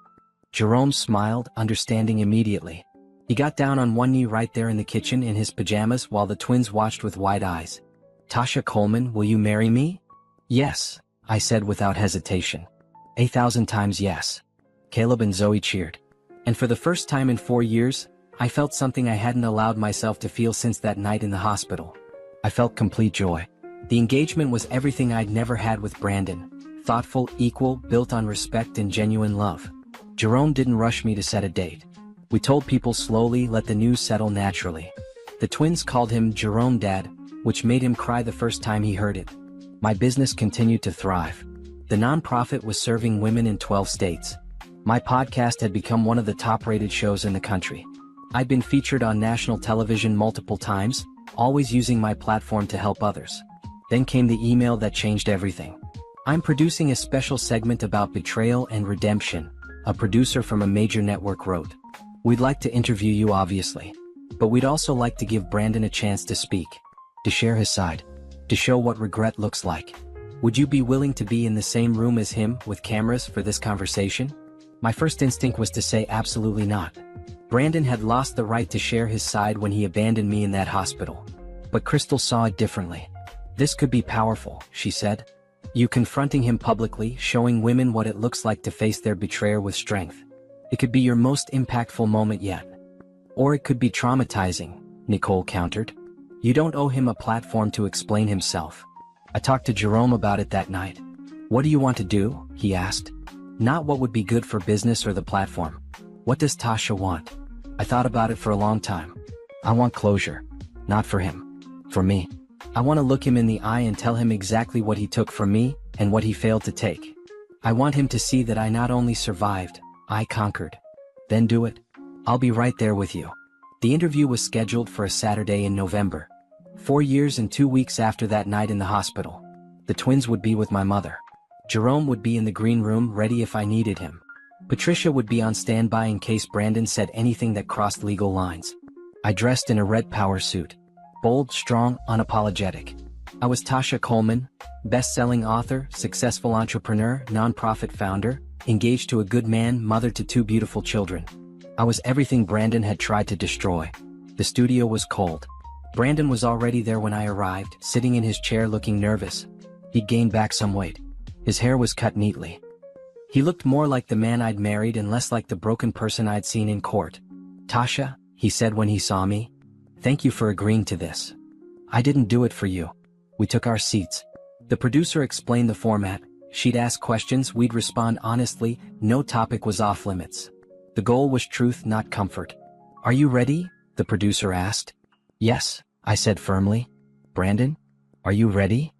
Jerome smiled, understanding immediately. He got down on one knee right there in the kitchen in his pajamas while the twins watched with wide eyes. Tasha Coleman, will you marry me? Yes, I said without hesitation. 1,000 times yes. Caleb and Zoe cheered. And for the first time in 4 years, I felt something I hadn't allowed myself to feel since that night in the hospital. I felt complete joy. The engagement was everything I'd never had with Brandon. Thoughtful, equal, built on respect and genuine love. Jerome didn't rush me to set a date. We told people slowly, let the news settle naturally. The twins called him Jerome Dad, which made him cry the first time he heard it. My business continued to thrive. The nonprofit was serving women in 12 states. My podcast had become one of the top-rated shows in the country. I'd been featured on national television multiple times, always using my platform to help others. Then came the email that changed everything. I'm producing a special segment about betrayal and redemption, a producer from a major network wrote. We'd like to interview you obviously. But we'd also like to give Brandon a chance to speak. To share his side. To show what regret looks like. Would you be willing to be in the same room as him with cameras for this conversation? My first instinct was to say absolutely not. Brandon had lost the right to share his side when he abandoned me in that hospital. But Crystal saw it differently. This could be powerful, she said. You confronting him publicly, showing women what it looks like to face their betrayer with strength. It could be your most impactful moment yet. Or it could be traumatizing, Nicole countered. You don't owe him a platform to explain himself. I talked to Jerome about it that night. What do you want to do? He asked. Not what would be good for business or the platform. What does Tasha want? I thought about it for a long time. I want closure. Not for him. For me. I want to look him in the eye and tell him exactly what he took from me and what he failed to take. I want him to see that I not only survived, I conquered. Then do it. I'll be right there with you. The interview was scheduled for a Saturday in November. 4 years and 2 weeks after that night in the hospital. The twins would be with my mother. Jerome would be in the green room ready if I needed him. Patricia would be on standby in case Brandon said anything that crossed legal lines. I dressed in a red power suit. Bold, strong, unapologetic. I was Tasha Coleman, best-selling author, successful entrepreneur, nonprofit founder, engaged to a good man, mother to 2 beautiful children. I was everything Brandon had tried to destroy. The studio was cold. Brandon was already there when I arrived, sitting in his chair looking nervous. He'd gained back some weight. His hair was cut neatly. He looked more like the man I'd married and less like the broken person I'd seen in court. Tasha, he said when he saw me. Thank you for agreeing to this. I didn't do it for you. We took our seats. The producer explained the format. She'd ask questions, we'd respond honestly, no topic was off limits. The goal was truth, not comfort. Are you ready? The producer asked. Yes, I said firmly. Brandon, are you ready?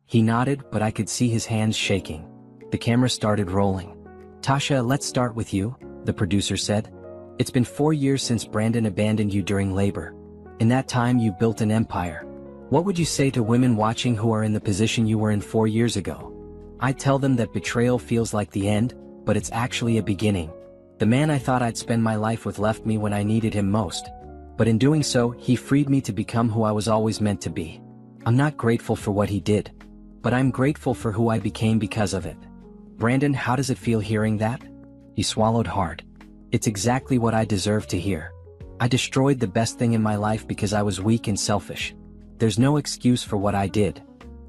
He nodded, but I could see his hands shaking. The camera started rolling. Tasha, let's start with you, the producer said. It's been 4 years since Brandon abandoned you during labor. In that time you built an empire. What would you say to women watching who are in the position you were in 4 years ago? I tell them that betrayal feels like the end, but it's actually a beginning. The man I thought I'd spend my life with left me when I needed him most. But in doing so, he freed me to become who I was always meant to be. I'm not grateful for what he did. But I'm grateful for who I became because of it. Brandon, how does it feel hearing that? He swallowed hard. It's exactly what I deserve to hear. I destroyed the best thing in my life because I was weak and selfish. There's no excuse for what I did.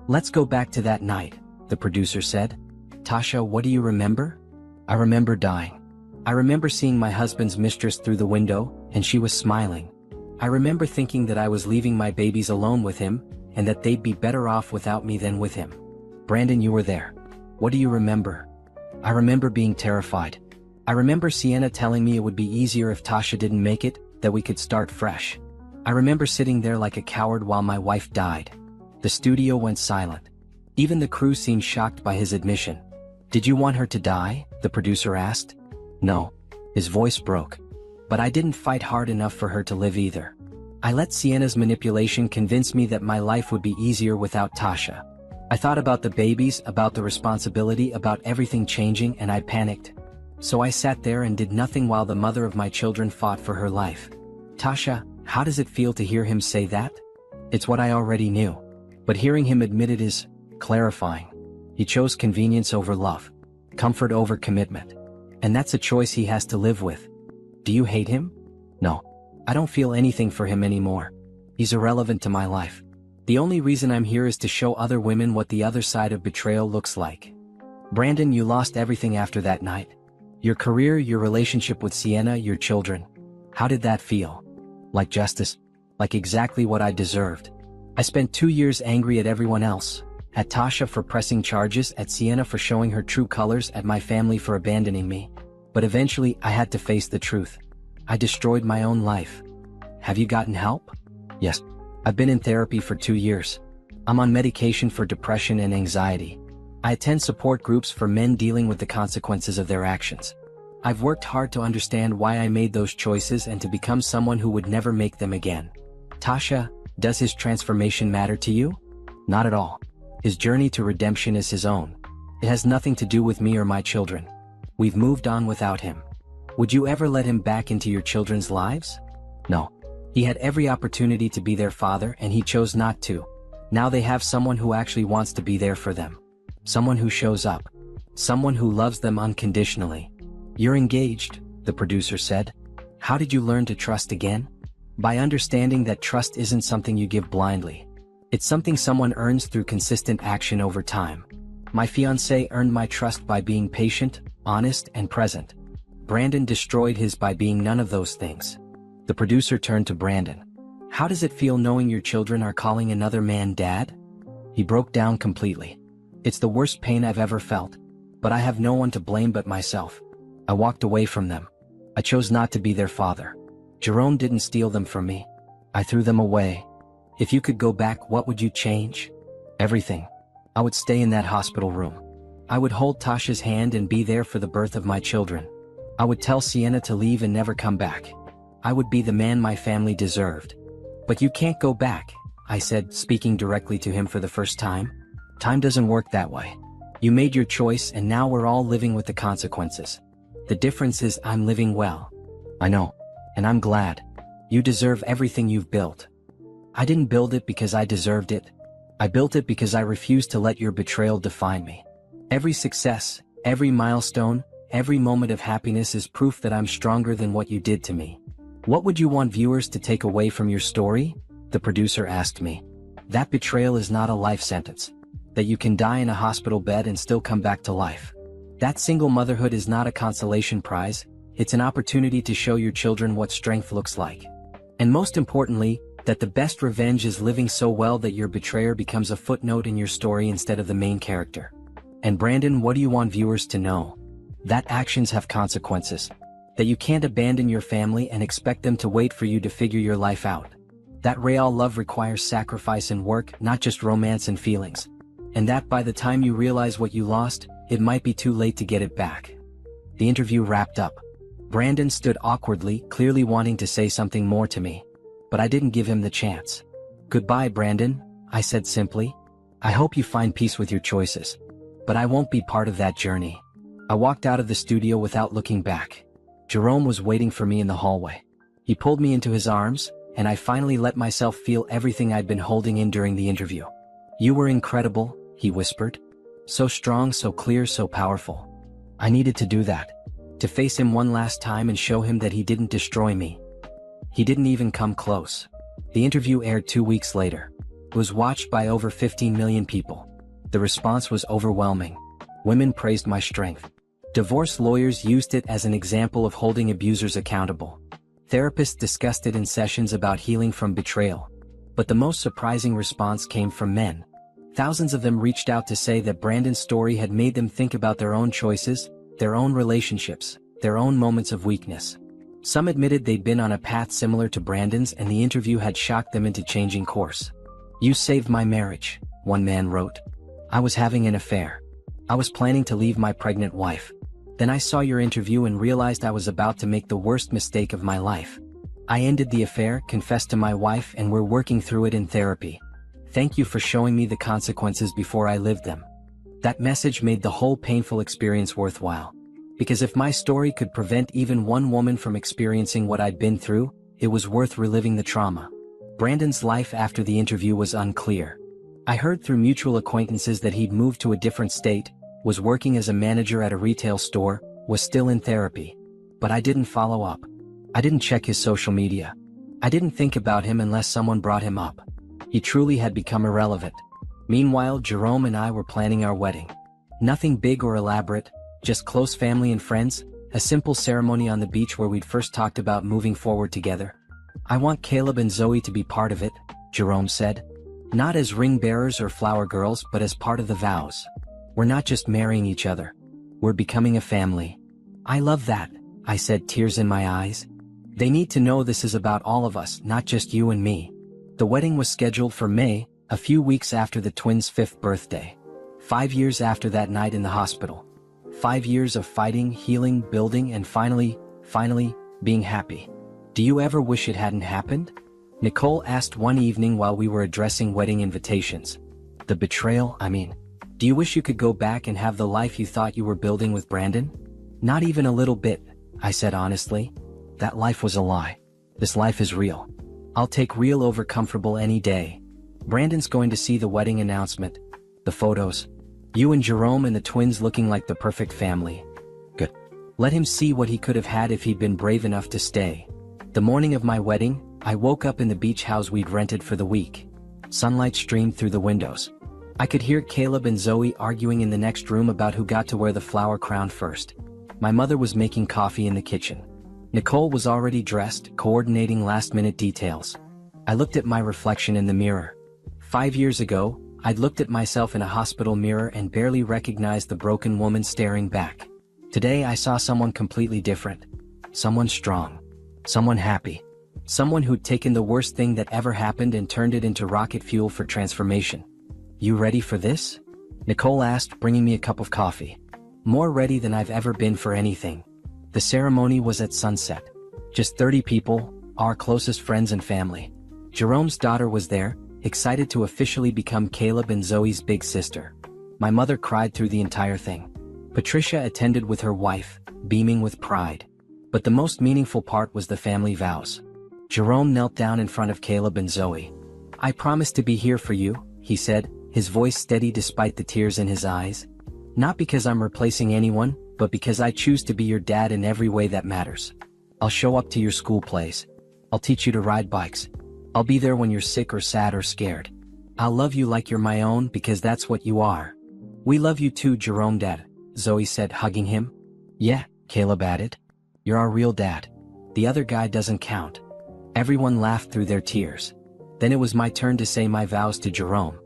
Let's go back to that night, the producer said. Tasha, what do you remember? I remember dying. I remember seeing my husband's mistress through the window, and she was smiling. I remember thinking that I was leaving my babies alone with him, and that they'd be better off without me than with him. Brandon, you were there. What do you remember? I remember being terrified. I remember Sienna telling me it would be easier if Tasha didn't make it, that we could start fresh. I remember sitting there like a coward while my wife died. The studio went silent. Even the crew seemed shocked by his admission. Did you want her to die? The producer asked. No. His voice broke. But I didn't fight hard enough for her to live either. I let Sienna's manipulation convince me that my life would be easier without Tasha. I thought about the babies, about the responsibility, about everything changing, and I panicked. So I sat there and did nothing while the mother of my children fought for her life. Tasha, how does it feel to hear him say that? It's what I already knew. But hearing him admit it is clarifying. He chose convenience over love, comfort over commitment. And that's a choice he has to live with. Do you hate him? No. I don't feel anything for him anymore. He's irrelevant to my life. The only reason I'm here is to show other women what the other side of betrayal looks like. Brandon, you lost everything after that night. Your career, your relationship with Sienna, your children. How did that feel? Like justice? Like exactly what I deserved. I spent 2 years angry at everyone else. At Tasha for pressing charges, at Sienna for showing her true colors, at my family for abandoning me. But eventually, I had to face the truth. I destroyed my own life. Have you gotten help? Yes. I've been in therapy for 2 years. I'm on medication for depression and anxiety. I attend support groups for men dealing with the consequences of their actions. I've worked hard to understand why I made those choices and to become someone who would never make them again. Tasha, does his transformation matter to you? Not at all. His journey to redemption is his own. It has nothing to do with me or my children. We've moved on without him. Would you ever let him back into your children's lives? No. He had every opportunity to be their father and he chose not to. Now they have someone who actually wants to be there for them. Someone who shows up. Someone who loves them unconditionally. You're engaged, the producer said. How did you learn to trust again? By understanding that trust isn't something you give blindly. It's something someone earns through consistent action over time. My fiancé earned my trust by being patient, honest, and present. Brandon destroyed his by being none of those things. The producer turned to Brandon. How does it feel knowing your children are calling another man dad? He broke down completely. It's the worst pain I've ever felt. But I have no one to blame but myself. I walked away from them. I chose not to be their father. Jerome didn't steal them from me. I threw them away. If you could go back, what would you change? Everything. I would stay in that hospital room. I would hold Tasha's hand and be there for the birth of my children. I would tell Sienna to leave and never come back. I would be the man my family deserved. But you can't go back, I said, speaking directly to him for the first time. Time doesn't work that way. You made your choice and now we're all living with the consequences. The difference is I'm living well. I know. And I'm glad. You deserve everything you've built. I didn't build it because I deserved it. I built it because I refused to let your betrayal define me. Every success, every milestone, every moment of happiness is proof that I'm stronger than what you did to me. What would you want viewers to take away from your story? The producer asked me. That betrayal is not a life sentence. That you can die in a hospital bed and still come back to life. That single motherhood is not a consolation prize, it's an opportunity to show your children what strength looks like. And most importantly, that the best revenge is living so well that your betrayer becomes a footnote in your story instead of the main character. And Brandon, what do you want viewers to know? That actions have consequences. That you can't abandon your family and expect them to wait for you to figure your life out. That real love requires sacrifice and work, not just romance and feelings. And that by the time you realize what you lost, it might be too late to get it back. The interview wrapped up. Brandon stood awkwardly, clearly wanting to say something more to me. But I didn't give him the chance. Goodbye, Brandon, I said simply. I hope you find peace with your choices. But I won't be part of that journey. I walked out of the studio without looking back. Jerome was waiting for me in the hallway. He pulled me into his arms, and I finally let myself feel everything I'd been holding in during the interview. You were incredible, he whispered. So strong, so clear, so powerful. I needed to do that. To face him one last time and show him that he didn't destroy me. He didn't even come close. The interview aired 2 weeks later. It was watched by over 15 million people. The response was overwhelming. Women praised my strength. Divorce lawyers used it as an example of holding abusers accountable. Therapists discussed it in sessions about healing from betrayal. But the most surprising response came from men. Thousands of them reached out to say that Brandon's story had made them think about their own choices, their own relationships, their own moments of weakness. Some admitted they'd been on a path similar to Brandon's and the interview had shocked them into changing course. You saved my marriage, one man wrote. I was having an affair. I was planning to leave my pregnant wife. Then I saw your interview and realized I was about to make the worst mistake of my life. I ended the affair, confessed to my wife, and we're working through it in therapy. Thank you for showing me the consequences before I lived them. That message made the whole painful experience worthwhile. Because if my story could prevent even one woman from experiencing what I'd been through, it was worth reliving the trauma. Brandon's life after the interview was unclear. I heard through mutual acquaintances that he'd moved to a different state, was working as a manager at a retail store, was still in therapy. But I didn't follow up. I didn't check his social media. I didn't think about him unless someone brought him up. He truly had become irrelevant. Meanwhile, Jerome and I were planning our wedding. Nothing big or elaborate, just close family and friends, a simple ceremony on the beach where we'd first talked about moving forward together. I want Caleb and Zoe to be part of it, Jerome said. Not as ring bearers or flower girls, but as part of the vows. We're not just marrying each other. We're becoming a family. I love that, I said, tears in my eyes. They need to know this is about all of us, not just you and me. The wedding was scheduled for May, a few weeks after the twins' 5th birthday. 5 years after that night in the hospital. 5 years of fighting, healing, building, and finally, being happy. Do you ever wish it hadn't happened? Nicole asked one evening while we were addressing wedding invitations. The betrayal, I mean. Do you wish you could go back and have the life you thought you were building with Brandon? Not even a little bit, I said honestly. That life was a lie. This life is real. I'll take real over comfortable any day. Brandon's going to see the wedding announcement. The photos. You and Jerome and the twins looking like the perfect family. Good. Let him see what he could have had if he'd been brave enough to stay. The morning of my wedding, I woke up in the beach house we'd rented for the week. Sunlight streamed through the windows. I could hear Caleb and Zoe arguing in the next room about who got to wear the flower crown first. My mother was making coffee in the kitchen. Nicole was already dressed, coordinating last-minute details. I looked at my reflection in the mirror. 5 years ago, I'd looked at myself in a hospital mirror and barely recognized the broken woman staring back. Today I saw someone completely different. Someone strong. Someone happy. Someone who'd taken the worst thing that ever happened and turned it into rocket fuel for transformation. You ready for this? Nicole asked, bringing me a cup of coffee. More ready than I've ever been for anything. The ceremony was at sunset. Just 30 people, our closest friends and family. Jerome's daughter was there, excited to officially become Caleb and Zoe's big sister. My mother cried through the entire thing. Patricia attended with her wife, beaming with pride. But the most meaningful part was the family vows. Jerome knelt down in front of Caleb and Zoe. I promise to be here for you, he said, his voice steady despite the tears in his eyes. Not because I'm replacing anyone, but because I choose to be your dad in every way that matters. I'll show up to your school plays. I'll teach you to ride bikes. I'll be there when you're sick or sad or scared. I'll love you like you're my own because that's what you are. We love you too, Jerome, Dad, Zoe said, hugging him. Yeah, Caleb added. You're our real dad. The other guy doesn't count. Everyone laughed through their tears. Then it was my turn to say my vows to Jerome.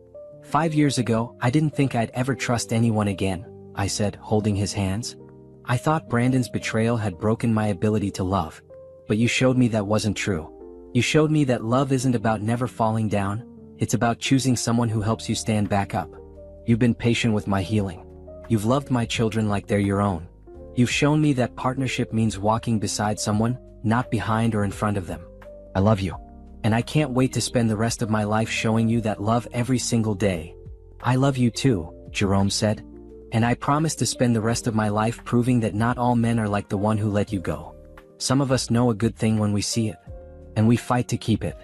5 years ago, I didn't think I'd ever trust anyone again, I said, holding his hands. I thought Brandon's betrayal had broken my ability to love. But you showed me that wasn't true. You showed me that love isn't about never falling down, it's about choosing someone who helps you stand back up. You've been patient with my healing. You've loved my children like they're your own. You've shown me that partnership means walking beside someone, not behind or in front of them. I love you. And I can't wait to spend the rest of my life showing you that love every single day. I love you too, Jerome said. And I promise to spend the rest of my life proving that not all men are like the one who let you go. Some of us know a good thing when we see it. And we fight to keep it.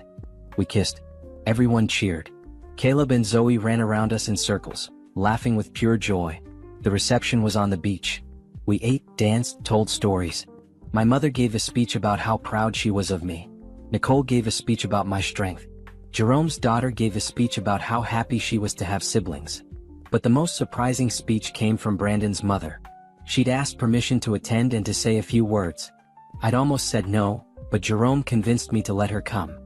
We kissed. Everyone cheered. Caleb and Zoe ran around us in circles, laughing with pure joy. The reception was on the beach. We ate, danced, told stories. My mother gave a speech about how proud she was of me. Nicole gave a speech about my strength. Jerome's daughter gave a speech about how happy she was to have siblings. But the most surprising speech came from Brandon's mother. She'd asked permission to attend and to say a few words. I'd almost said no, but Jerome convinced me to let her come.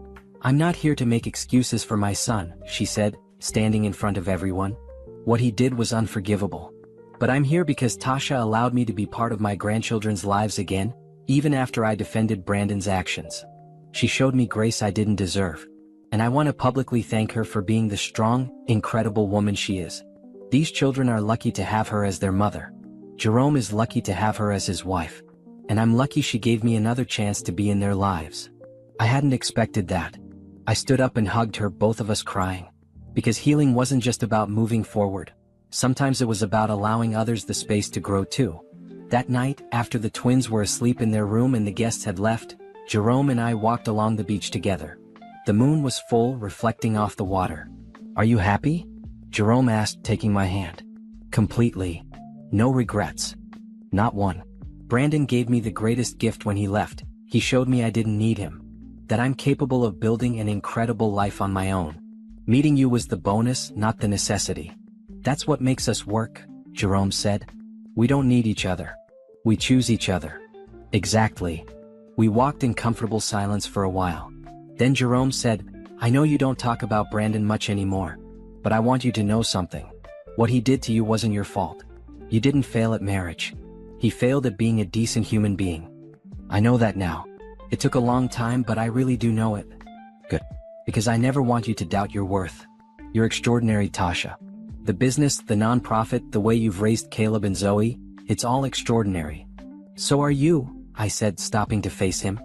I'm not here to make excuses for my son, she said, standing in front of everyone. What he did was unforgivable. But I'm here because Tasha allowed me to be part of my grandchildren's lives again, even after I defended Brandon's actions. She showed me grace I didn't deserve. And I want to publicly thank her for being the strong, incredible woman she is. These children are lucky to have her as their mother. Jerome is lucky to have her as his wife. And I'm lucky she gave me another chance to be in their lives. I hadn't expected that. I stood up and hugged her, both of us crying. Because healing wasn't just about moving forward. Sometimes it was about allowing others the space to grow too. That night, after the twins were asleep in their room and the guests had left, Jerome and I walked along the beach together. The moon was full, reflecting off the water. "Are you happy?" Jerome asked, taking my hand. "Completely. No regrets. Not one. Brandon gave me the greatest gift when he left. He showed me I didn't need him. That I'm capable of building an incredible life on my own. Meeting you was the bonus, not the necessity. That's what makes us work," Jerome said. "We don't need each other. We choose each other." Exactly. We walked in comfortable silence for a while. Then Jerome said, "I know you don't talk about Brandon much anymore. But I want you to know something. What he did to you wasn't your fault. You didn't fail at marriage. He failed at being a decent human being. I know that now. It took a long time, but I really do know it." "Good. Because I never want you to doubt your worth. You're extraordinary, Tasha. The business, the nonprofit, the way you've raised Caleb and Zoe, it's all extraordinary. So are you," I said, stopping to face him.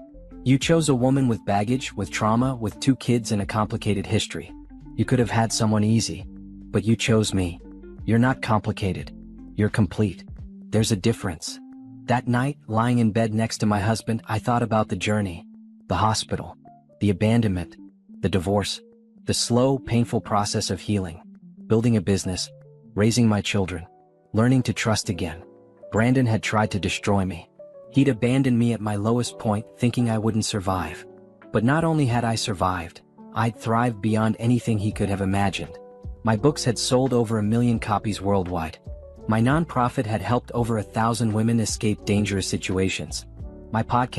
"You chose a woman with baggage, with trauma, with 2 kids and a complicated history. You could have had someone easy. But you chose me. You're not complicated. You're complete. There's a difference." That night, lying in bed next to my husband, I thought about the journey. The hospital. The abandonment. The divorce. The slow, painful process of healing. Building a business. Raising my children. Learning to trust again. Brandon had tried to destroy me. He'd abandoned me at my lowest point, thinking I wouldn't survive. But not only had I survived, I'd thrived beyond anything he could have imagined. My books had sold over 1 million copies worldwide. My nonprofit had helped over 1,000 women escape dangerous situations. My podcast